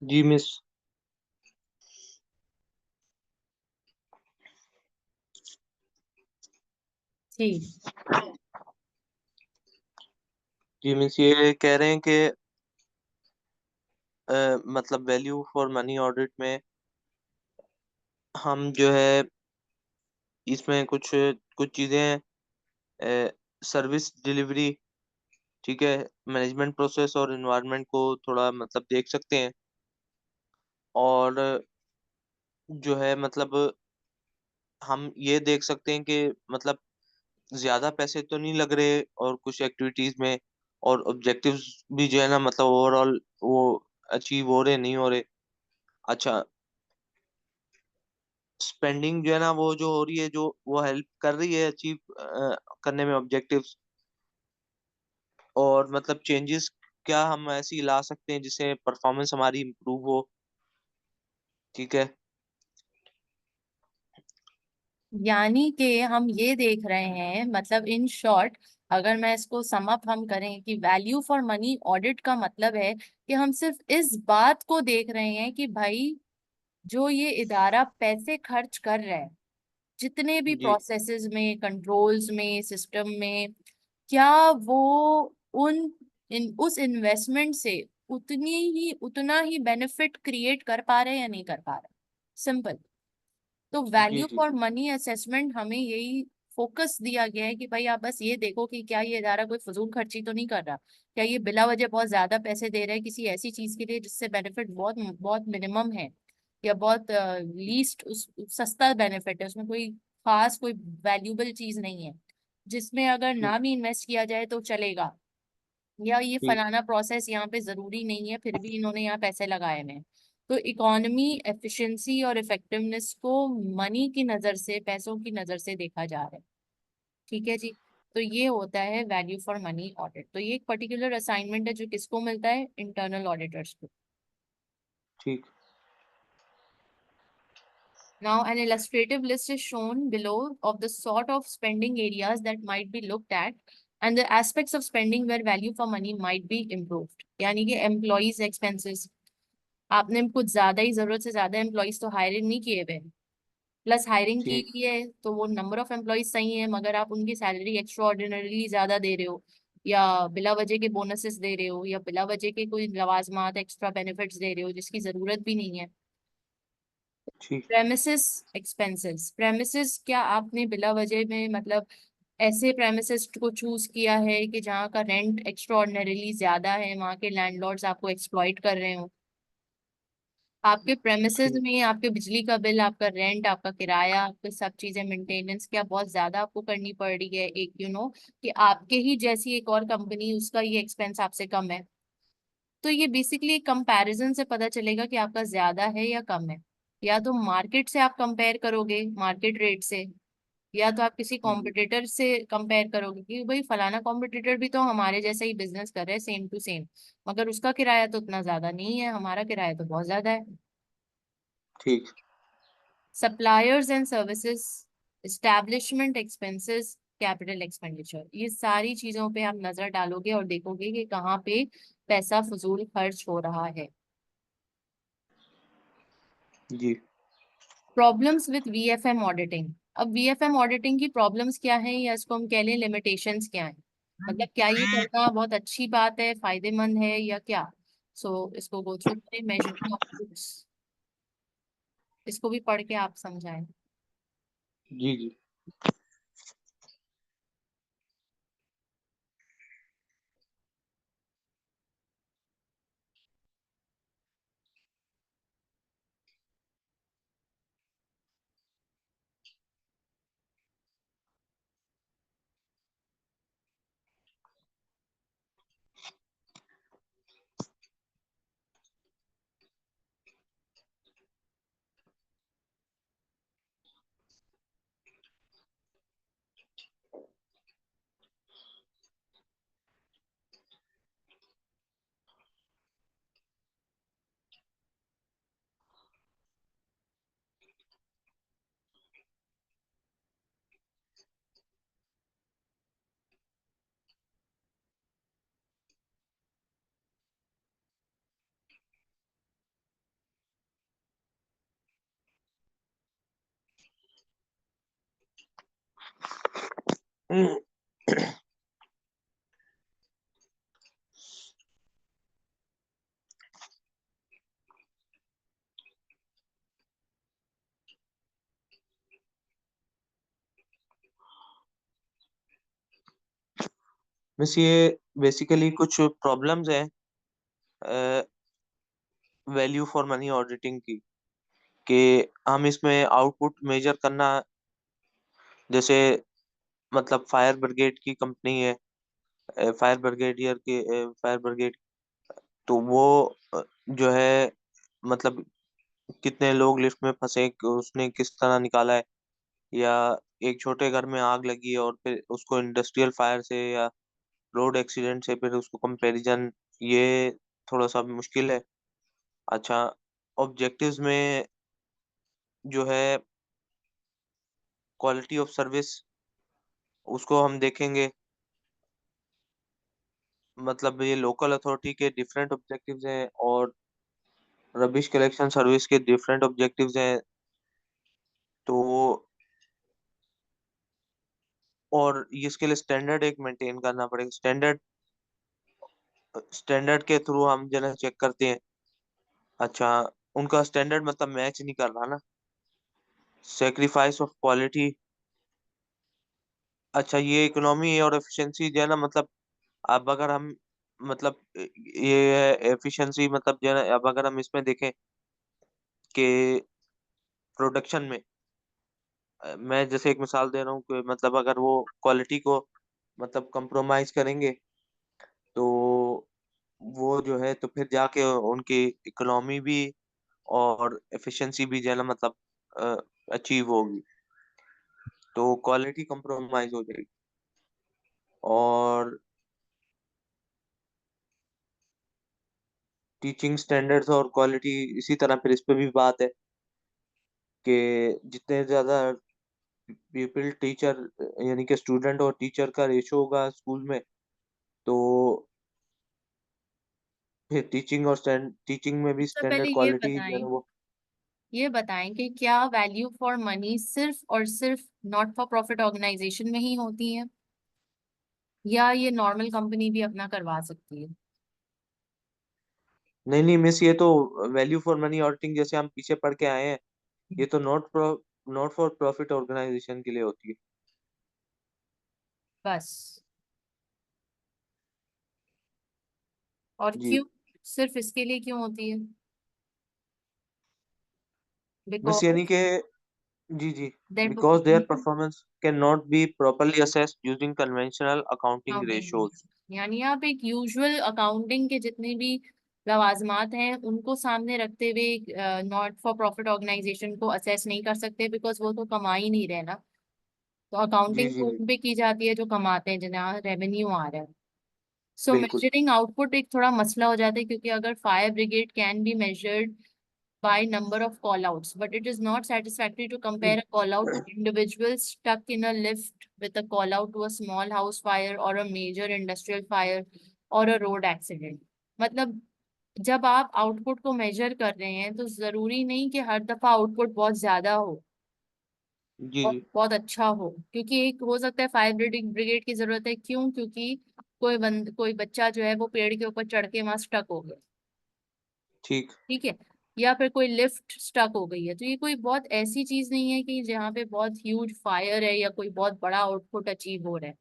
Speaker 1: जी मिस।
Speaker 2: ठीक।
Speaker 1: जी मिस, ये कह रहे हैं कि मतलब वैल्यू फॉर मनी ऑडिट में हम जो है इसमें कुछ कुछ चीजें, सर्विस डिलीवरी, ठीक है, मैनेजमेंट प्रोसेस और एनवायरनमेंट को थोड़ा मतलब देख सकते हैं। और जो है मतलब हम ये देख सकते हैं कि मतलब ज्यादा पैसे तो नहीं लग रहे और कुछ एक्टिविटीज में, और ऑब्जेक्टिव्स भी जो है ना मतलब ओवरऑल वो अचीव हो रहे नहीं हो रहे। अच्छा, स्पेंडिंग जो है ना वो जो हो रही है, जो वो हेल्प कर रही है अचीव करने में ऑब्जेक्टिव्स। और मतलब चेंजेस क्या हम ऐसी ला सकते हैं जिससे परफॉर्मेंस हमारी इम्प्रूव हो। ठीक है।
Speaker 2: यानी कि हम ये देख रहे हैं, मतलब इन शॉर्ट, अगर मैं इसको सम अप हम करें कि वैल्यू फॉर मनी ऑडिट का मतलब है कि हम सिर्फ इस बात को देख रहे हैं कि भाई जो ये इदारा पैसे खर्च कर रहा है, जितने भी
Speaker 1: जी
Speaker 2: प्रोसेसेस में, कंट्रोल्स में, सिस्टम में, क्या वो उन उस इन्वेस्टमेंट से उतना ही बेनिफिट क्रिएट कर पा रहे हैं या नहीं कर पा रहे? सिंपल। तो
Speaker 1: जी
Speaker 2: वैल्यू
Speaker 1: जी।
Speaker 2: फॉर मनी असेसमेंट हमें यही फोकस दिया गया है कि भाई आप बस ये देखो कि क्या ये इदारा कोई फजूल खर्ची तो नहीं कर रहा, क्या ये बिला वजह बहुत ज्यादा पैसे दे रहा है किसी ऐसी चीज के लिए जिससे बेनिफिट बहुत बहुत मिनिमम है, या बहुत लीस्ट उस सस्ता बेनिफिट है, उसमें कोई खास कोई वैल्यूबल चीज नहीं है, जिसमें अगर
Speaker 1: ठीक
Speaker 2: ना भी इन्वेस्ट किया जाए तो चलेगा, या ये
Speaker 1: ठीक।
Speaker 2: फलाना प्रोसेस यहाँ पे जरूरी नहीं है फिर भी इन्होंने यहाँ पैसे लगाए हुए हैं। तो इकोनॉमी, एफिशिएंसी और इफेक्टिवनेस को मनी की नजर से, पैसों की नजर से देखा जा रहा है। ठीक है जी। तो ये होता है वैल्यू फॉर मनी ऑडिट। तो ये एक पर्टिकुलर असाइनमेंट है जो किसको मिलता है? इंटरनल ऑडिटर्स को।
Speaker 1: ठीक।
Speaker 2: Now, an illustrative list is shown below of the sort of spending areas that might be looked at and the aspects of spending where value for money might be improved. यानी कि employees expenses, आपने कुछ ज्यादा ही जरूरत से ज्यादा employees तो higher नहीं किए हुए, प्लस हायरिंग की
Speaker 1: ठीक।
Speaker 2: गई है तो वो नंबर ऑफ एम्प्लॉयज सही है, मगर आप उनकी सैलरी एक्स्ट्रा ऑर्डिनरीली ज्यादा दे रहे हो, या बिला वजह के बोनसेस दे रहे हो, या बिला वजह के कोई लवाजमात एक्स्ट्रा बेनिफिट्स दे रहे हो जिसकी जरूरत भी नहीं है।
Speaker 1: ठीक।
Speaker 2: प्रेमिसेस एक्सपेंसेस, प्रेमिसेस क्या आपने बिला वजह में मतलब ऐसे प्रेमिसेस को चूज किया है कि जहाँ का रेंट एक्स्ट्रा ऑर्डिनरीली ज्यादा है, वहाँ के लैंडलॉर्ड्स आपको एक्सप्लॉइट कर रहे हो? आपके प्रेमिसेस
Speaker 1: ठीक।
Speaker 2: में आपके बिजली का बिल, आपका रेंट, आपका किराया, आपके सब चीजें मेंटेनेंस क्या बहुत ज्यादा आपको करनी पड़ रही है, एक कि आपके ही जैसी एक और कंपनी उसका ये एक्सपेंस आपसे कम है? तो ये बेसिकली कंपैरिजन से पता चलेगा कि आपका ज्यादा है या कम है। या तो मार्केट से आप कंपेयर करोगे, मार्केट रेट से, या तो आप किसी
Speaker 1: जी।
Speaker 2: कॉम्पिटिटर से कंपेयर करोगे कि भाई फलाना कॉम्पिटिटर भी तो हमारे जैसा ही बिजनेस कर रहा है सेम टू सेम, मगर उसका किराया तो उतना ज्यादा नहीं है, हमारा किराया तो बहुत ज्यादा है।
Speaker 1: ठीक।
Speaker 2: Suppliers and services, establishment expenses, capital expenditure, ये सारी चीजों पे आप नजर डालोगे और देखोगे कि कहाँ पे पैसा फजूल खर्च हो रहा है।
Speaker 1: जी।
Speaker 2: Problems with VFM auditing. अब वीएफएम ऑडिटिंग की प्रॉब्लम्स क्या है, या इसको हम कह लें लिमिटेशंस क्या है, मतलब क्या ये करना बहुत अच्छी बात है, फायदेमंद है या क्या? इसको गो थ्रू करें, मेजरिंग ऑफ गुड्स, इसको भी पढ़ के आप समझाएं।
Speaker 1: जी। जी। बस ये बेसिकली कुछ प्रॉब्लम्स हैं वैल्यू फॉर मनी ऑडिटिंग की, कि हम इसमें आउटपुट मेजर करना, जैसे मतलब फायर ब्रिगेड की कंपनी है, फायर ब्रिगेडियर के फायर ब्रिगेड, तो वो जो है मतलब कितने लोग लिफ्ट में फंसे, उसने किस तरह निकाला है, या एक छोटे घर में आग लगी और फिर उसको इंडस्ट्रियल फायर से या रोड एक्सीडेंट से फिर उसको कंपैरिजन, ये थोड़ा सा मुश्किल है। अच्छा, ऑब्जेक्टिव्स में जो है क्वालिटी ऑफ सर्विस, उसको हम देखेंगे। मतलब ये लोकल अथॉरिटी के डिफरेंट ऑब्जेक्टिव्स हैं और रबिश कलेक्शन सर्विस के डिफरेंट ऑब्जेक्टिव्स हैं। तो और इसके लिए स्टैंडर्ड एक मेंटेन करना पड़ेगा, स्टैंडर्ड, स्टैंडर्ड के थ्रू हम जना चेक करते हैं। अच्छा, उनका स्टैंडर्ड मतलब मैच नहीं कर रहा ना, सेक्रीफाइस ऑफ क्वालिटी। अच्छा, ये इकोनॉमी और एफिशिएंसी जो है ना, मतलब अब अगर हम मतलब ये एफिशिएंसी मतलब जो है ना, अब अगर हम इसमें देखें कि प्रोडक्शन में, मैं जैसे एक मिसाल दे रहा हूँ कि मतलब अगर वो क्वालिटी को मतलब कंप्रोमाइज करेंगे, तो वो जो है तो फिर जाके उनकी इकोनॉमी भी और एफिशिएंसी भी जो है ना मतलब अचीव होगी, तो क्वालिटी कंप्रोमाइज हो जाएगी। और टीचिंग स्टैंडर्ड्स और क्वालिटी इसी तरह फिर इस पे भी बात है कि जितने ज्यादा पीपल टीचर यानी कि स्टूडेंट और टीचर का रेशो होगा स्कूल में, तो फिर टीचिंग और टीचिंग में भी
Speaker 2: तो पहले
Speaker 1: स्टैंडर्ड
Speaker 2: ये
Speaker 1: क्वालिटी जो है
Speaker 2: बताएं
Speaker 1: ना वो।
Speaker 2: ये बताएं कि क्या वैल्यू फॉर मनी सिर्फ और सिर्फ नॉट फॉर प्रॉफिट ऑर्गेनाइजेशन में ही होती है, या ये नॉर्मल कंपनी भी अपना करवा सकती है?
Speaker 1: नहीं नहीं मिस, ये तो वैल्यू फॉर मनी ऑडिटिंग जैसे हम पीछे पढ़ के आए हैं, ये तो नॉट फॉर प्रॉफिट ऑर्गेनाइजेशन के लिए होती है।
Speaker 2: बस? और
Speaker 1: जी
Speaker 2: क्यों, सिर्फ इसके लिए क्यों होती है?
Speaker 1: मिस,
Speaker 2: बिकॉज
Speaker 1: यानी कि जी जी,
Speaker 2: there
Speaker 1: because there performance can not be properly assessed using conventional accounting
Speaker 2: accounting,
Speaker 1: ratios.
Speaker 2: यानी आप एक यूजुअल अकाउंटिंग के जितने भी लवाजमात हैं उनको सामने रखते हुए नॉट फॉर प्रॉफिट ऑर्गेनाइजेशन को असेस नहीं कर सकते, बिकॉज वो तो कमा ही नहीं रहे ना। तो
Speaker 1: जी
Speaker 2: अकाउंटिंग
Speaker 1: जी
Speaker 2: तो उन पे की जाती है जो कमाते हैं, जिन्हें रेवेन्यू आ रहा है। सो
Speaker 1: बिल्कुल।
Speaker 2: मेजरिंग आउटपुट एक थोड़ा मसला हो जाता है, क्योंकि अगर fire brigade can be measured by number of call outs, but it is not satisfactory to compare a call out to individuals stuck in a lift with a call out to a small house fire or a major industrial fire or a road accident। मतलब जब आप output को major कर रहे हैं तो जरूरी नहीं कि हर दफा आउटपुट बहुत ज्यादा हो,
Speaker 1: जी
Speaker 2: बहुत
Speaker 1: जी
Speaker 2: बहुत अच्छा हो। क्योंकि एक हो सकता है फायर ब्रिगेड की जरूरत है, क्यों? क्योंकि कोई बच्चा जो है वो पेड़ के ऊपर चढ़ के वहां स्टक हो गया,
Speaker 1: ठीक।
Speaker 2: ठीक है, या फिर कोई लिफ्ट स्टक हो गई है। तो ये कोई बहुत ऐसी चीज नहीं है कि जहाँ पे बहुत ह्यूज फायर है या कोई बहुत बड़ा आउटपुट अचीव हो रहा है,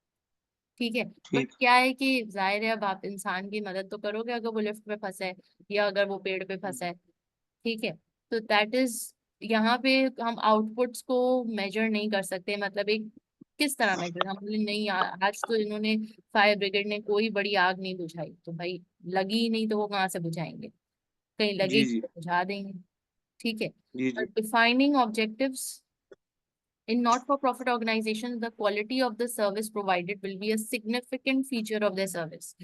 Speaker 2: ठीक है। बट
Speaker 1: ठीक।
Speaker 2: क्या है कि जाहिर है अब आप इंसान की मदद तो करोगे अगर वो लिफ्ट में फंसा है या अगर वो पेड़ पे फंसा है, ठीक है। तो दैट इज, यहाँ पे हम आउटपुट्स को मेजर नहीं कर सकते। मतलब एक किस तरह मेजर, हम बोले नहीं आज तो इन्होंने फायर ब्रिगेड ने कोई बड़ी आग नहीं बुझाई, तो भाई लगी ही नहीं तो वो कहाँ से बुझाएंगे, कहीं
Speaker 1: जी
Speaker 2: लगेगी
Speaker 1: जी
Speaker 2: तो बुझा देंगे, ठीक है।
Speaker 1: जी जी
Speaker 2: defining objectives in not-for-profit organizations, the quality of the service provided will be a significant feature of their service.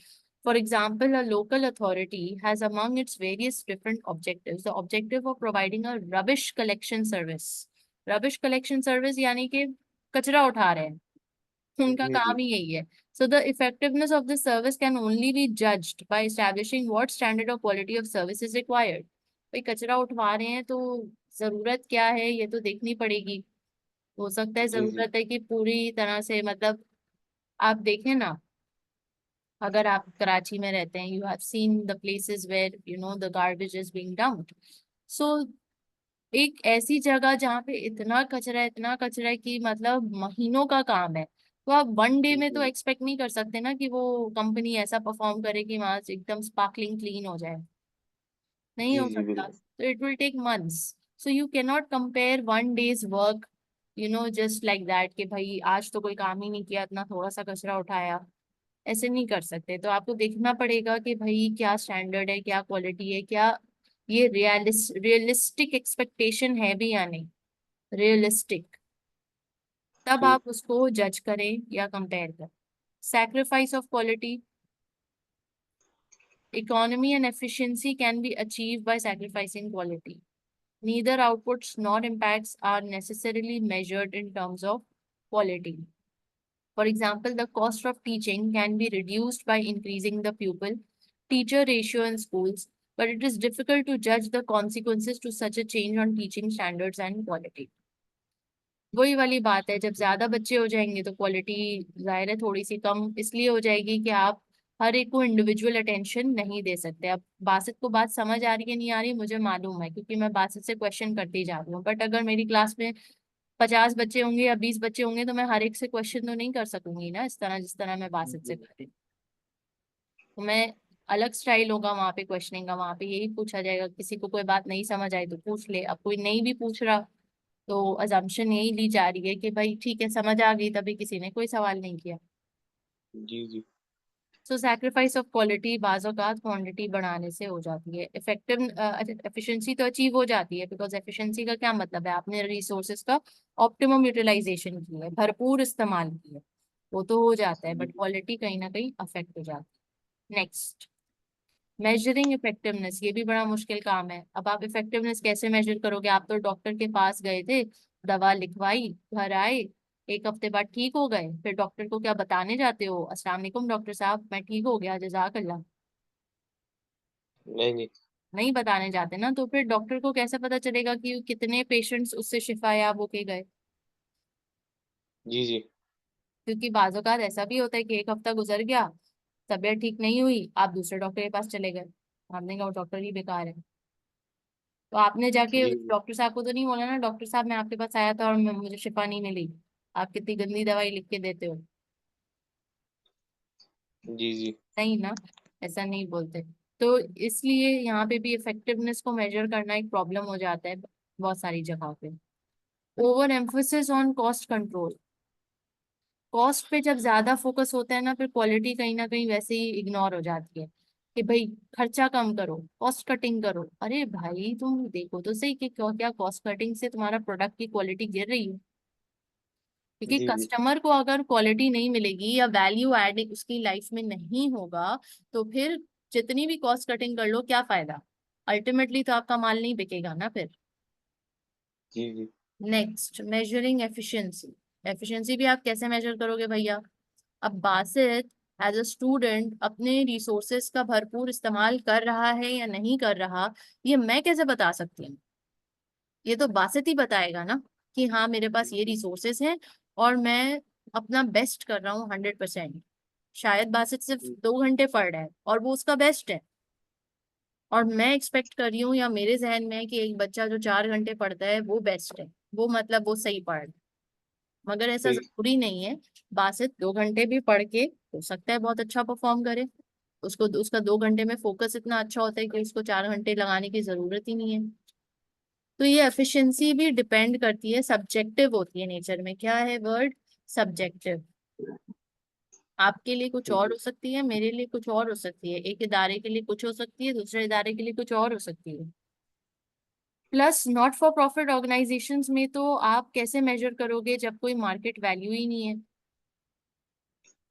Speaker 2: For example, a local authority has among its various different objectives the objective of providing a rubbish collection service. Rubbish collection service यानी कि कचरा उठा रहे हैं, उनका
Speaker 1: जी जी
Speaker 2: काम ही यही है। So the effectiveness of this service can only be judged by establishing what standard or quality of service is required। भाई कचरा उठवा रहे हैं तो जरूरत क्या है ये तो देखनी पड़ेगी। हो सकता है
Speaker 1: जी जी
Speaker 2: जरूरत है कि पूरी तरह से, मतलब आप देखें ना, अगर आप कराची में रहते हैं, you have seen the places where you know the garbage is being dumped. So एक ऐसी जगह जहाँ पे इतना कचरा है कि मतलब महीनों का काम है, तो आप वन डे में तो
Speaker 1: जी
Speaker 2: एक्सपेक्ट नहीं कर सकते ना कि वो कंपनी ऐसा परफॉर्म करे कि वहां से एकदम स्पार्कलिंग क्लीन हो जाए। नहीं
Speaker 1: जी
Speaker 2: हो
Speaker 1: जी
Speaker 2: सकता,
Speaker 1: बिल्कुल।
Speaker 2: तो it will take months. So you can not compare one day's work just like that कि भाई आज तो कोई काम ही नहीं किया, इतना थोड़ा सा कचरा उठाया, ऐसे नहीं कर सकते। तो आपको देखना पड़ेगा कि भाई क्या स्टैंडर्ड है, क्या क्वालिटी है, क्या ये रियलिस्टिक एक्सपेक्टेशन है भी या नहीं, रियलिस्टिक, तब
Speaker 1: ठीक।
Speaker 2: आप उसको जज करें या कंपेयर करें। Sacrifice of quality, economy and efficiency can be achieved by sacrificing quality. Neither outputs nor impacts are necessarily measured in terms of quality. For example, the cost of teaching can be reduced by increasing the pupil teacher ratio in schools, but it is difficult to judge the consequences to such a change on teaching standards and quality। वही वाली बात है, जब ज्यादा बच्चे हो जाएंगे तो क्वालिटी जाहिर है थोड़ी सी कम इसलिए हो जाएगी कि आप हर एक को इंडिविजुअल अटेंशन नहीं दे सकते। अब बासित को बात समझ आ रही है नहीं आ रही मुझे मालूम है, क्योंकि मैं बासित से क्वेश्चन करती जा रही हूँ। बट अगर मेरी क्लास में 50 बच्चे होंगे या 20 बच्चे होंगे तो मैं हर एक से क्वेश्चन तो नहीं कर सकूंगी ना इस तरह जिस तरह मैं बासित से
Speaker 1: जी
Speaker 2: कर रही हूँ। तो मैं अलग स्टाइल होगा वहां पे क्वेश्चनिंग का, वहां पे यही पूछा जाएगा, किसी को कोई बात नहीं समझ आई तो पूछ ले। अब कोई नहीं भी पूछ रहा तो अजम्पशन यही ली जा रही है कि भाई ठीक है समझ आ गई, तभी किसी ने कोई सवाल नहीं किया।
Speaker 1: जी जी
Speaker 2: सो सैक्रिफाइस ऑफ क्वालिटी बाज औकात क्वांटिटी बढ़ाने से हो जाती है। इफेक्टिव एफिशिएंसी तो अचीव हो जाती है, बिकॉज एफिशिएंसी का क्या मतलब है, आपने रिसोर्सेज का ऑप्टिमम यूटिलाइजेशन की है, भरपूर इस्तेमाल की है, वो तो हो जाता है, बट
Speaker 1: जी
Speaker 2: क्वालिटी कहीं ना कहीं अफेक्ट हो जाती है। नेक्स्ट, मेजरिंग इफेक्टिवनेस, ये भी बड़ा मुश्किल काम है। अब आप इफेक्टिवनेस कैसे मेजर करोगे? आप तो डॉक्टर के पास गए थे, दवा लिखवाई, घर आए, एक हफ्ते बाद ठीक हो गए, फिर डॉक्टर को क्या बताने जाते हो, अस्सलाम वालेकुम डॉक्टर साहब मैं ठीक हो गया जज़ाकल्लाह?
Speaker 1: नहीं नहीं
Speaker 2: नहीं बताने जाते ना, तो फिर डॉक्टर को कैसे पता चलेगा कि कितने पेशेंट्स उससे शिफा याब होके गए?
Speaker 1: जी जी
Speaker 2: क्योंकि बाज़ औक़ात ऐसा भी होता है कि एक हफ्ता गुजर गया, तबीयत ठीक नहीं हुई, आप दूसरे डॉक्टर के पास चले गए, आपने कहा वो डॉक्टर ही बेकार है। तो आपने जाके
Speaker 1: जी
Speaker 2: डॉक्टर साहब को तो नहीं बोला ना, डॉक्टर साहब मैं आपके पास आया था और मुझे शिफा नहीं मिली, आप कितनी गंदी दवाई लिख के देते हो।
Speaker 1: जी जी
Speaker 2: नहीं ना, ऐसा नहीं बोलते। तो इसलिए यहाँ पे भी इफेक्टिवनेस को मेजर करना एक प्रॉब्लम हो जाता है बहुत सारी जगहों पे। Over emphasis on cost control, cost पे जब ज्यादा फोकस होता है ना, फिर क्वालिटी कहीं ना कहीं वैसे ही इग्नोर हो जाती है कि भाई खर्चा कम करो, कॉस्ट कटिंग करो। अरे भाई तुम देखो तो सही कि क्या कॉस्ट कटिंग से तुम्हारा प्रोडक्ट की क्वालिटी गिर रही है? क्योंकि
Speaker 1: जी जी
Speaker 2: कस्टमर को अगर क्वालिटी नहीं मिलेगी या वैल्यू एड उसकी लाइफ में नहीं होगा, तो फिर जितनी भी कॉस्ट कटिंग कर लो क्या फायदा? अल्टीमेटली तो आपका माल नहीं बिकेगा ना फिर।
Speaker 1: जी जी
Speaker 2: नेक्स्ट, मेजरिंग एफिशिएंसी। एफिशिएंसी भी आप कैसे मेजर करोगे भैया? अब बासित एज अ स्टूडेंट अपने रिसोर्सेज का भरपूर इस्तेमाल कर रहा है या नहीं कर रहा, ये मैं कैसे बता सकती हूँ? ये तो बासित ही बताएगा ना कि हाँ मेरे पास ये रिसोर्सेज हैं और मैं अपना बेस्ट कर रहा हूँ 100%। शायद बासित सिर्फ 2 घंटे पढ़ रहा है और वो उसका बेस्ट है, और मैं एक्सपेक्ट कर रही हूँ या मेरे जहन में है कि एक बच्चा जो 4 घंटे पढ़ता है वो बेस्ट है, वो मतलब वो सही पढ़ रहा है। मगर ऐसा
Speaker 1: सही।
Speaker 2: जरूरी नहीं है। बासित 2 घंटे भी पढ़ के हो सकता है बहुत अच्छा परफॉर्म करे, उसको उसका 2 घंटे में फोकस इतना अच्छा होता है कि उसको 4 घंटे लगाने की जरूरत ही नहीं है। तो ये एफिशिएंसी भी डिपेंड करती है, सब्जेक्टिव होती है नेचर में। क्या है वर्ड? सब्जेक्टिव। आपके लिए कुछ और
Speaker 1: जी
Speaker 2: हो सकती है, मेरे लिए कुछ और हो सकती है, एक इदारे के लिए कुछ हो सकती है, दूसरे इदारे के लिए कुछ और हो सकती है। Plus not for profit organisations में तो आप कैसे मेजर करोगे जब कोई मार्केट वैल्यू ही नहीं है?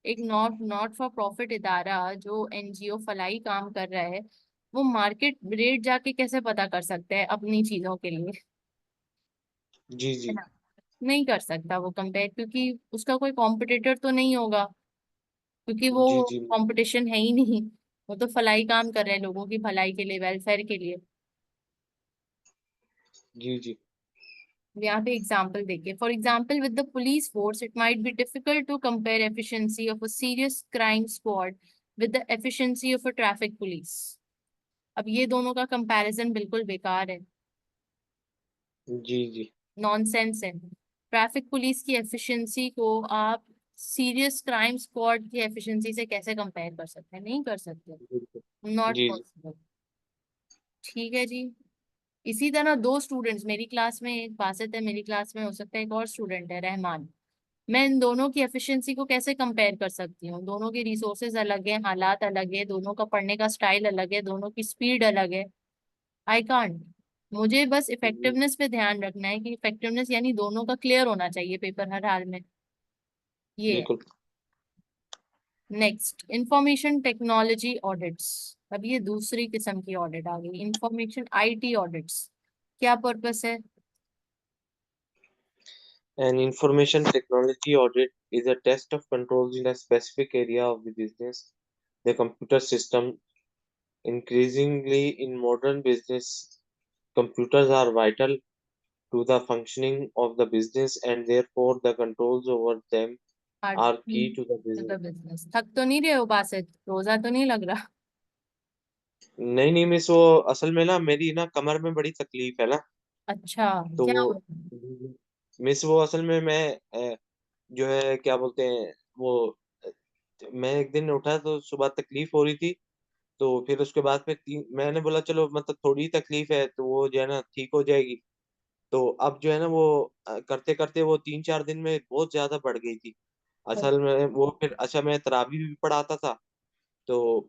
Speaker 2: एक नॉट नॉट फॉर प्रॉफिट इदारा जो एनजीओ फलाई काम कर रहा है, वो मार्केट रेट जाके कैसे पता कर सकते हैं अपनी चीजों के लिए?
Speaker 1: जी
Speaker 2: है
Speaker 1: जी
Speaker 2: ना? नहीं कर सकता वो कंपेयर, क्योंकि उसका कोई कॉम्पिटिटर तो नहीं होगा, क्योंकि वो
Speaker 1: जी जी
Speaker 2: कंपटीशन है ही नहीं। वो तो फलाई काम कर रहे हैं लोगों की भलाई के लिए, वेलफेयर के लिए।
Speaker 1: जी जी
Speaker 2: यहाँ पे एग्जाम्पल देखिए, for example with the police force it might be difficult to compare efficiency of a serious crime squad with the efficiency of a traffic police. अब ये दोनों का कंपैरिजन बिल्कुल बेकार है,
Speaker 1: जी जी
Speaker 2: नॉनसेंस है। ट्रैफिक पुलिस की एफिशिएंसी को आप सीरियस क्राइम स्क्वाड की एफिशिएंसी से कैसे कंपेयर कर सकते हैं? नहीं कर सकते,
Speaker 1: बिल्कुल।
Speaker 2: नॉट
Speaker 1: जी जी
Speaker 2: पॉसिबल। ठीक है जी। इसी तरह दो स्टूडेंट्स मेरी क्लास में, एक बासित है मेरी क्लास में, हो सकता है एक और स्टूडेंट है रहमान, मैं इन दोनों की एफिशिएंसी को कैसे कंपेयर कर सकती हूँ? दोनों के रिसोर्सेज अलग हैं, हालात अलग है, दोनों का पढ़ने का स्टाइल अलग है, दोनों की स्पीड अलग है। I can't. मुझे बस
Speaker 1: जी,
Speaker 2: इफेक्टिवनेस पे ध्यान रखना है कि इफेक्टिवनेस यानी दोनों का क्लियर होना चाहिए पेपर हर हाल में। ये है।
Speaker 1: बिल्कुल।
Speaker 2: Next, information technology audits. अब ये दूसरी किस्म की ऑडिट आ गई, इंफॉर्मेशन आईटी ऑडिट्स। क्या पर्पस है?
Speaker 1: An information technology audit is a test of controls in a specific area of the business. The computer system, increasingly in modern business, computers are vital to the functioning of the business and therefore the controls over them are key to the business.
Speaker 2: Business. थक तो नहीं रहे हो बासित? रोजा तो नहीं लग रहा?
Speaker 1: नहीं नहीं मिस, वो असल में ना मेरी ना कमर में बड़ी तकलीफ है ना।
Speaker 2: अच्छा,
Speaker 1: तो
Speaker 2: क्या
Speaker 1: वो
Speaker 2: हो?
Speaker 1: मिस वो असल में मैं जो है क्या बोलते हैं वो मैं एक दिन उठा तो सुबह तकलीफ हो रही थी। तो फिर उसके बाद फिर मैंने बोला चलो मतलब थोड़ी तकलीफ है तो वो जो है ना ठीक हो जाएगी। तो अब जो है ना वो करते करते वो 3-4 दिन में बहुत ज्यादा बढ़ गई थी। असल में वो फिर अच्छा मैं तरावी भी पढ़ाता था। तो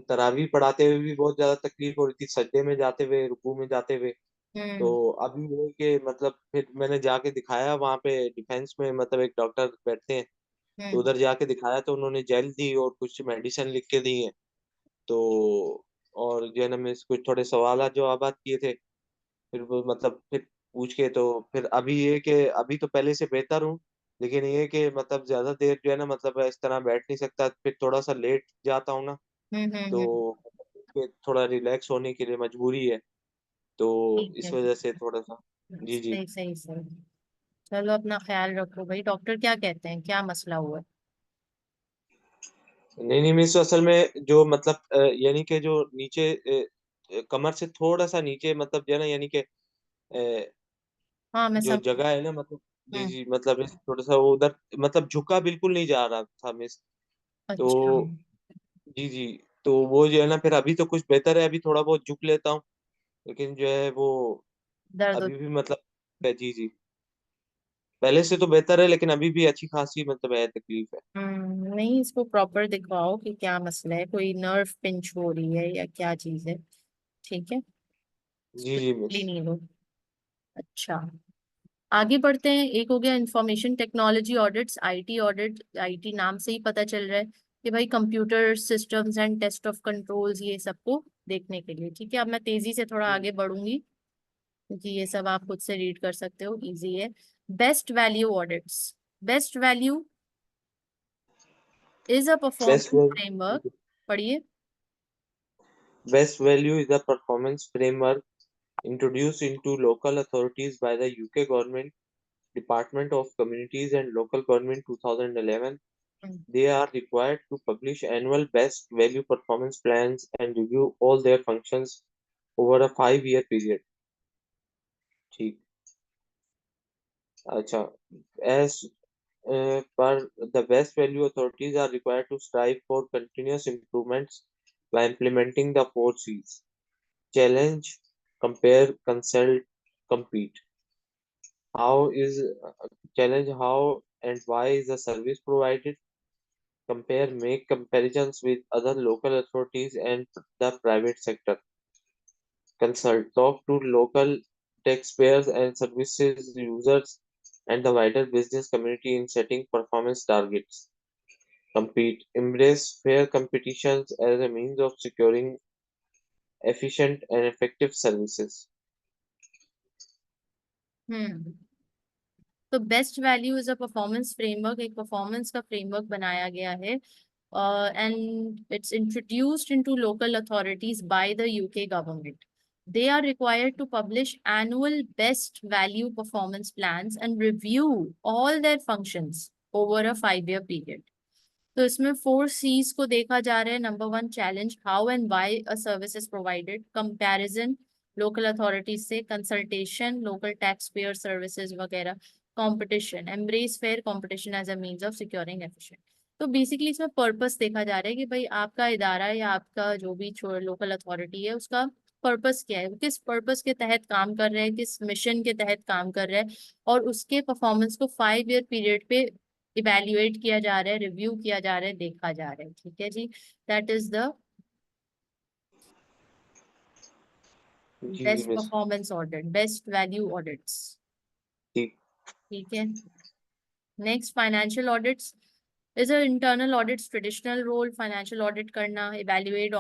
Speaker 1: तरावी पढ़ाते हुए भी बहुत ज्यादा तकलीफ हो रही थी, सजदे में जाते हुए, रुकू में जाते हुए।
Speaker 2: हम्म।
Speaker 1: तो अभी वो है कि मतलब फिर मैंने जाके दिखाया वहां पे डिफेंस में, मतलब एक डॉक्टर बैठते हैं। तो
Speaker 2: हम्म।
Speaker 1: उधर जाके दिखाया तो उन्होंने जेल दी और कुछ मेडिसिन लिख के दी है। तो और जो है ना मैं कुछ थोड़े सवाल जवाब किए थे। फिर वो मतलब फिर पूछ के तो फिर अभी ये कि अभी तो पहले से बेहतर हूँ। लेकिन ये कि मतलब ज्यादा देर जो है ना मतलब इस तरह बैठ नहीं सकता, फिर थोड़ा सा लेट जाता हूँ ना।
Speaker 2: हम्म।
Speaker 1: तो के थोड़ा रिलैक्स होने के लिए मजबूरी है, तो
Speaker 2: ठीक
Speaker 1: इस
Speaker 2: है।
Speaker 1: वजह से थोड़ा सा। जी जी।
Speaker 2: सही सही सही। चलो अपना ख्याल रखो भाई। डॉक्टर क्या कहते हैं, क्या मसला हुआ है?
Speaker 1: नहीं नहीं मिस, असल में जो मतलब यानी कि जो नीचे कमर से थोड़ा सा नीचे मतलब जो है ना, यानी कि
Speaker 2: हाँ मैं
Speaker 1: जो
Speaker 2: समझ।
Speaker 1: जगह है ना मतलब, जी
Speaker 2: हम्म।
Speaker 1: जी, मतलब इस थोड़ा सा वो उधर मतलब झुका बिल्कुल नहीं जा रहा था मिस। तो
Speaker 2: अच्छा।
Speaker 1: जी जी, तो वो जो है ना, फिर अभी तो कुछ बेहतर है, अभी थोड़ा बहुत झुक लेता हूँ, लेकिन जो है वो
Speaker 2: दर्द
Speaker 1: अभी
Speaker 2: होता
Speaker 1: भी मतलब जी जी, पहले से तो बेहतर है, लेकिन अभी भी अच्छी खासी मतलब है, तकलीफ है।
Speaker 2: है। नहीं, इसको प्रॉपर दिखवाओ कि क्या मसला है, कोई नर्व पिंच हो रही है या क्या चीज है। ठीक है।
Speaker 1: जी जी मिस।
Speaker 2: स्प्लिटली नहीं लो। अच्छा, आगे बढ़ते हैं। एक हो गया information technology audits, IT audit. IT नाम से ही पता चल रहा है कि भाई computer systems and test of controls, ये सबको देखने के लिए। ठीक है, अब मैं तेजी से थोड़ा आगे बढ़ूंगी क्योंकि ये सब आप खुद से रीड कर सकते हो, इजी है। Best value audits. Best value is a
Speaker 1: best
Speaker 2: performance framework. पढ़िए।
Speaker 1: Best value is the performance framework introduced into local authorities by the UK government, Department of Communities and Local Government 2011. They are required to publish annual best value performance plans and review all their functions over a 5-year period. ठीक। अच्छा, as per the best value authorities are required to strive for continuous improvements by implementing the 4 C's: challenge, compare, consult, compete. How is challenge, how and why is the service provided? Compare, make comparisons with other local authorities and the private sector. Consult, talk to local taxpayers and services users and the wider business community in setting performance targets. Compete, embrace fair competitions as a means of securing efficient and effective services.
Speaker 2: हम्म। तो best value is a performance framework, एक performance का framework बनाया गया है and it's introduced into local authorities by the UK government. They are required to publish annual best value performance plans and review all their functions over a 5-year period. तो इसमें 4 C's को देखा जा रहा है। Number 1, challenge, how and why a service is provided. Comparison, local authorities से। Consultation, local tax payer services वगैरह। Competition, embrace fair competition as a means of securing efficient. तो बेसिकली इसमें पर्पस देखा जा रहा है कि भाई आपका इदारा या आपका जो भी लोकल अथॉरिटी है उसका पर्पस क्या है, वो किस पर्पस के तहत काम कर रहे हैं, किस मिशन के तहत काम कर रहे हैं, और उसके परफॉर्मेंस को 5-year पीरियड पे इवेल्युएट किया जा रहा है, रिव्यू किया जा रहा है, देखा जा रहा है। ठीक है जी। दैट इज द
Speaker 1: जी जी
Speaker 2: best
Speaker 1: miss.
Speaker 2: Performance audit, best value audits.
Speaker 1: ठीक।
Speaker 2: ठीक है। Next, financial audits is a internal audits traditional role. Financial audit करना, evaluate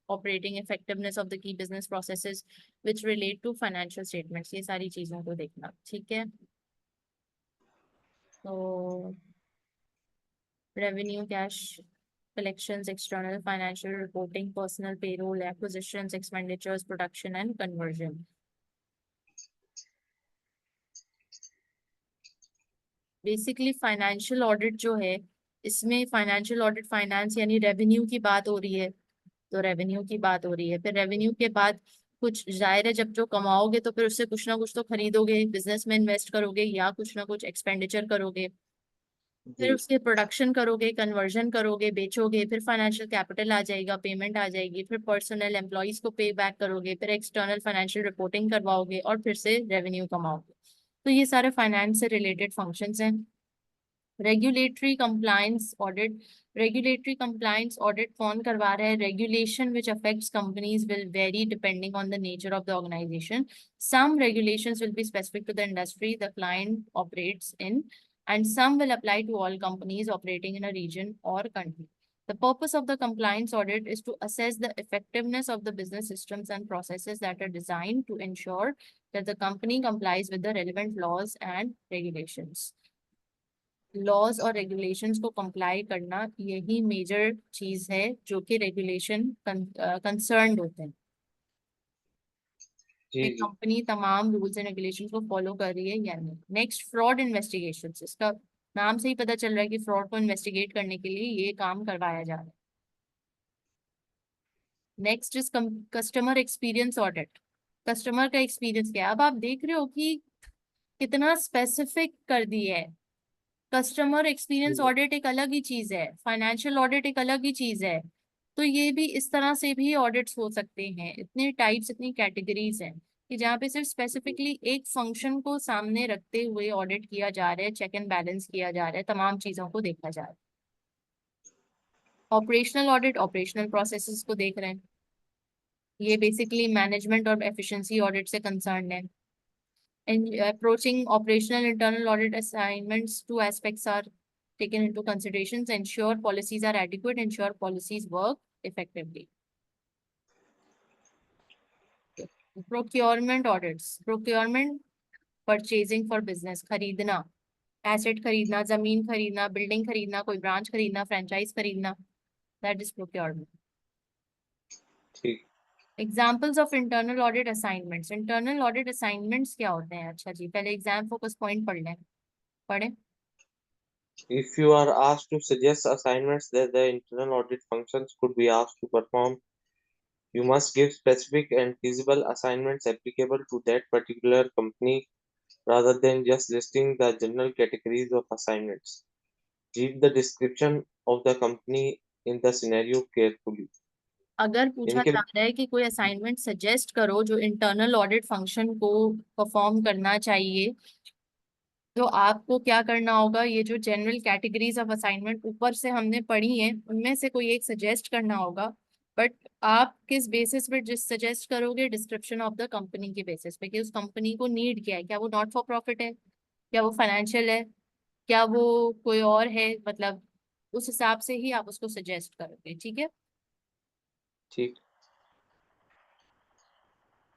Speaker 2: operating effectiveness of the key business processes which relate to financial statements, ये सारी चीजों को देखना। ठीक है। तो revenue, cash collections, external financial reporting, personal payroll, acquisitions, expenditures, production and conversion. Basically financial audit जो है, इसमें फाइनेंशियल ऑडिट, फाइनेंस यानी रेवेन्यू की बात हो रही है, तो रेवेन्यू की बात हो रही है। फिर रेवेन्यू के बाद कुछ जाहिर है, जब जो कमाओगे तो फिर उससे कुछ ना कुछ तो खरीदोगे, बिजनेस में इन्वेस्ट करोगे या कुछ ना कुछ एक्सपेंडिचर करोगे। फिर
Speaker 1: जी
Speaker 2: उसके प्रोडक्शन करोगे, कन्वर्जन करोगे, बेचोगे, फिर फाइनेंशियल कैपिटल आ जाएगा, पेमेंट आ जाएगी, फिर पर्सनल एम्प्लॉयज को पे बैक करोगे, फिर एक्सटर्नल फाइनेंशियल रिपोर्टिंग करवाओगे और फिर से रेवेन्यू कमाओगे। तो ये सारे फाइनेंस से रिलेटेड फंक्शंस हैं। Regulatory compliance audit. Regulatory compliance audit कौन करवा रहा है? Regulation which affects companies will vary depending on the nature of the organisation. Some regulations will be specific to the industry the client operates in, and some will apply to all companies operating in a region or country. The purpose of the compliance audit is to assess the effectiveness of the business systems and processes that are designed to ensure that the company complies with the relevant laws and regulations. Laws और regulations को comply करना, यही major चीज है जो कि regulation concerned होते हैं कि
Speaker 1: जी जी।
Speaker 2: कंपनी तमाम रूल्स एंड रेगुलेशंस को फॉलो कर रही है या नहीं। Next, fraud investigation. इसका नाम से ही पता चल रहा है कि फ्रॉड को इन्वेस्टिगेट करने के लिए ये काम करवाया जा रहा है। Next is customer experience audit. Customer का एक्सपीरियंस क्या है? अब आप देख रहे हो कि कितना स्पेसिफिक कर दिया है। कस्टमर एक्सपीरियंस
Speaker 1: जी
Speaker 2: ऑडिट एक अलग ही चीज है, फाइनेंशियल ऑडिट एक अलग ही चीज है। तो ये भी इस तरह से भी ऑडिट्स हो सकते हैं। इतने टाइप्स, इतनी कैटेगरीज हैं कि जहाँ पे सिर्फ स्पेसिफिकली एक फंक्शन को सामने रखते हुए ऑडिट किया जा रहा है, चेक एंड बैलेंस किया जा रहा है, तमाम चीजों को देखा जा रहा है। ऑपरेशनल ऑडिट ऑपरेशनल प्रोसेसेस को देख रहे हैं। ये बेसिकली मैनेजमेंट और एफिशिएंसी ऑडिट से कंसर्न है। In approaching operational internal audit assignments, two aspects are taken into considerations: ensure policies are adequate, ensure policies work effectively. Procurement audits, procurement, purchasing for business, खरीदना, asset खरीदना, जमीन खरीदना, building खरीदना, कोई branch खरीदना, franchise खरीदना, that is procurement.
Speaker 1: ठीक।
Speaker 2: Examples of internal audit assignments. Internal audit assignments क्या होते हैं? अच्छा जी, पहले एग्जाम फोकस पॉइंट पढ़ लें, पढ़े।
Speaker 1: If you are asked to suggest assignments that the internal audit functions could be asked to perform, you must give specific and feasible assignments applicable to that particular company rather than just listing the general categories of assignments. Read the description of the company in the scenario carefully.
Speaker 2: अगर पूछा
Speaker 1: इनके
Speaker 2: जा रहा है कि कोई assignment suggest करो जो इंटरनल ऑडिट फंक्शन को परफॉर्म करना चाहिए, तो आपको क्या करना होगा? ये जो जनरल कैटेगरीज ऑफ असाइनमेंट ऊपर से हमने पढ़ी हैं, उनमें से कोई एक सजेस्ट करना होगा। बट आप किस बेसिस पे जिस सजेस्ट करोगे? डिस्क्रिप्शन ऑफ द कंपनी के बेसिस पे, कि उस कंपनी को नीड क्या है। क्या वो नॉट फॉर प्रॉफिट है? क्या वो फाइनेंशियल है? क्या वो कोई और है? मतलब उस हिसाब से ही आप उसको सजेस्ट करोगे, ठीक है।
Speaker 1: ठीक।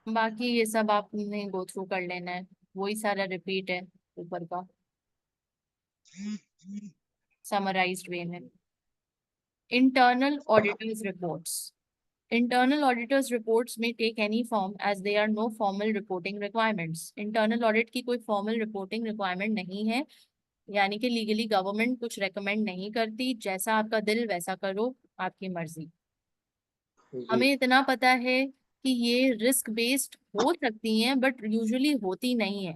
Speaker 2: बाकी ये सब आपने गो थ्रू कर लेना है, वही सारा रिपीट है ऊपर का, समराइज्ड वे में। Internal auditors reports. Internal auditors reports may take any form as they are no formal reporting requirements. Internal audit की कोई formal reporting requirement नहीं है, यानी कि लीगली गवर्नमेंट कुछ रेकमेंड नहीं करती। जैसा आपका दिल वैसा करो, आपकी मर्जी।
Speaker 1: जी।
Speaker 2: हमें इतना पता है कि ये रिस्क बेस्ड हो सकती हैं, बट यूजुअली होती नहीं है।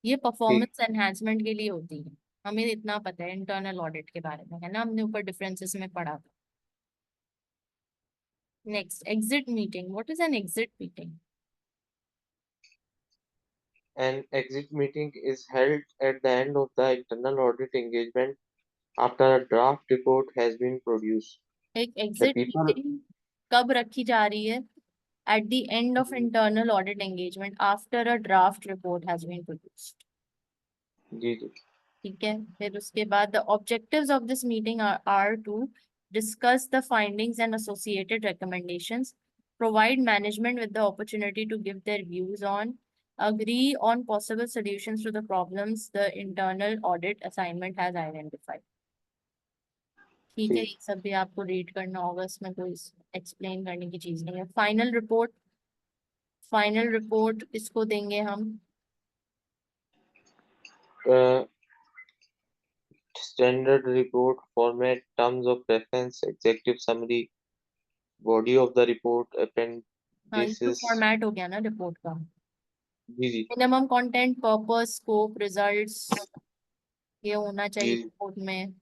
Speaker 2: ये
Speaker 1: ठीक।
Speaker 2: परफॉर्मेंस एनहांसमेंट के लिए होती है। हमें इतना पता है इंटरनल ऑडिट के बारे में, है ना, हमने ऊपर डिफरेंसेस में पढ़ा था। Next, exit meeting. What is an exit meeting?
Speaker 1: An exit meeting is held at the end of the internal audit engagement after a draft report has been produced.
Speaker 2: एक
Speaker 1: The
Speaker 2: एग्जिट
Speaker 1: people,
Speaker 2: मीटिंग कब रखी जा रही है? At the end of internal audit engagement after a draft report has been produced.
Speaker 1: जी जी।
Speaker 2: ठीक है, फिर उसके बाद the objectives of this meeting are to discuss the findings and associated recommendations, provide management with the opportunity to give their views on, agree on possible solutions to the problems the internal audit assignment has identified। ठीक है,
Speaker 1: ठीक।
Speaker 2: ये सब भी आपको read करना होगा, इसमें कोई एक्सप्लेन करने की चीज नहीं है। Final report. फाइनल रिपोर्ट किसको देंगे हम?
Speaker 1: Standard report format, terms of reference, executive summary, body of the report,
Speaker 2: हाँ, ये तो
Speaker 1: appendices.
Speaker 2: फॉर्मेट हो गया ना रिपोर्ट का।
Speaker 1: जी जी।
Speaker 2: Minimum content, purpose, scope, results, ये होना चाहिए
Speaker 1: जी
Speaker 2: रिपोर्ट में।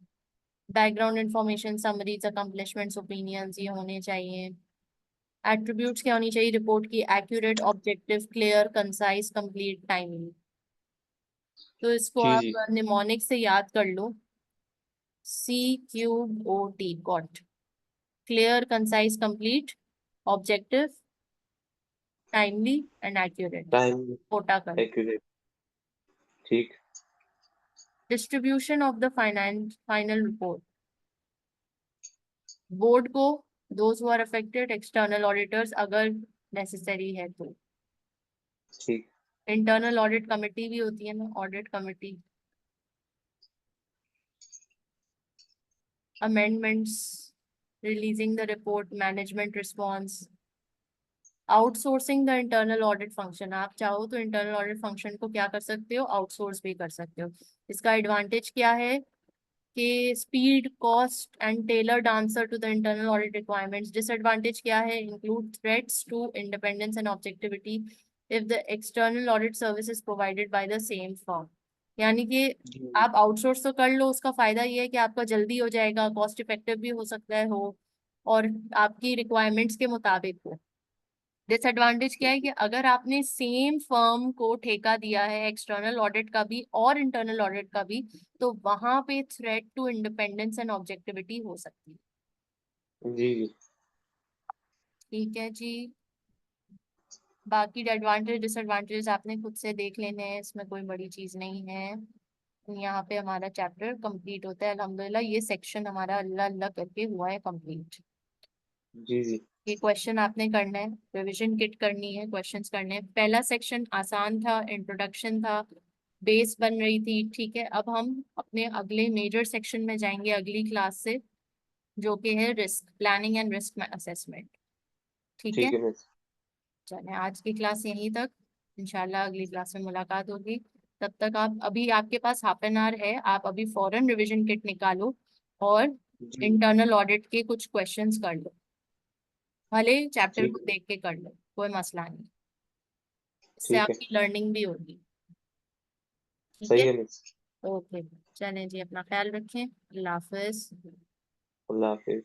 Speaker 2: Background information, summaries, accomplishments, opinions, ये होने चाहिए। एट्रीब्यूट्स क्या होनी चाहिए रिपोर्ट की? Accurate, objective, clear, concise, complete, timely. तो इसको
Speaker 1: जी। जी
Speaker 2: आप निमोनिक से याद कर लो। CQOT, got. Clear, concise, complete, objective, timely and accurate.
Speaker 1: Time
Speaker 2: कोटा कर।
Speaker 1: एक्यूरेट। ठीक।
Speaker 2: Distribution of the final report. Board को, those who are affected, external auditors अगर नेसेसरी है तो।
Speaker 1: ठीक।
Speaker 2: इंटरनल ऑडिट कमेटी भी होती है ना, audit committee. amendments, releasing the report, management response, outsourcing the internal audit function. आप चाहो तो इंटरनल ऑडिट फंक्शन को क्या कर सकते हो, आउटसोर्स भी कर सकते हो। इसका एडवांटेज क्या है कि speed, cost and tailored answer to the internal audit requirements. Disadvantage क्या है, include threats to independence and objectivity if the external audit service is provided by the same firm. यानी कि
Speaker 1: जी
Speaker 2: आप आउटसोर्स तो कर लो, उसका फायदा ये है कि आपका जल्दी हो जाएगा, कॉस्ट इफेक्टिव भी हो सकता है हो, और आपकी रिक्वायरमेंट्स के मुताबिक हो। डिसएडवांटेज क्या है कि अगर आपने सेम फर्म को ठेका दिया है एक्सटर्नल ऑडिट का भी और इंटरनल ऑडिट का भी, तो वहां पे threat to independence and objectivity हो सकती है।
Speaker 1: जी जी।
Speaker 2: ठीक है जी। बाकी एडवांटेज डिसएडवांटेज आपने खुद से देख लेने हैं, इसमें कोई बड़ी चीज नहीं है। यहाँ पे हमारा चैप्टर कंप्लीट होता है अल्हम्दुलिल्लाह। ये सेक्शन हमारा अल्लाह अल्लाह करके हुआ है कंप्लीट।
Speaker 1: जी जी।
Speaker 2: ये क्वेश्चन आपने करना है, रिवीजन किट करनी है, क्वेश्चंस करने हैं। पहला सेक्शन आसान था, इंट्रोडक्शन था, बेस बन रही थी। ठीक है, अब हम अपने अगले मेजर सेक्शन में जाएंगे अगली क्लास से, जो कि है risk planning and risk assessment. ठीक है,
Speaker 1: ठीक है मिस।
Speaker 2: चलें आज की क्लास यहीं तक। इंशाल्लाह अगली क्लास में मुलाकात होगी। तब तक आप, अभी आपके पास हाफ एन आवर है, आप अभी फौरन रिवीजन किट निकालो और
Speaker 1: जी।
Speaker 2: इंटरनल ऑडिट के कुछ क्वेश्चंस कर लो। भले चैप्टर
Speaker 1: ठीक
Speaker 2: को
Speaker 1: है।
Speaker 2: देख के कर लो, कोई मसला नहीं, इससे
Speaker 1: ठीक है।
Speaker 2: आपकी लर्निंग भी होगी। ठीक है,
Speaker 1: सही है मिस।
Speaker 2: ओके। चलें जी, अपना ख्याल रखें, अल्लाह हाफिज।
Speaker 1: अल्लाह हाफिज।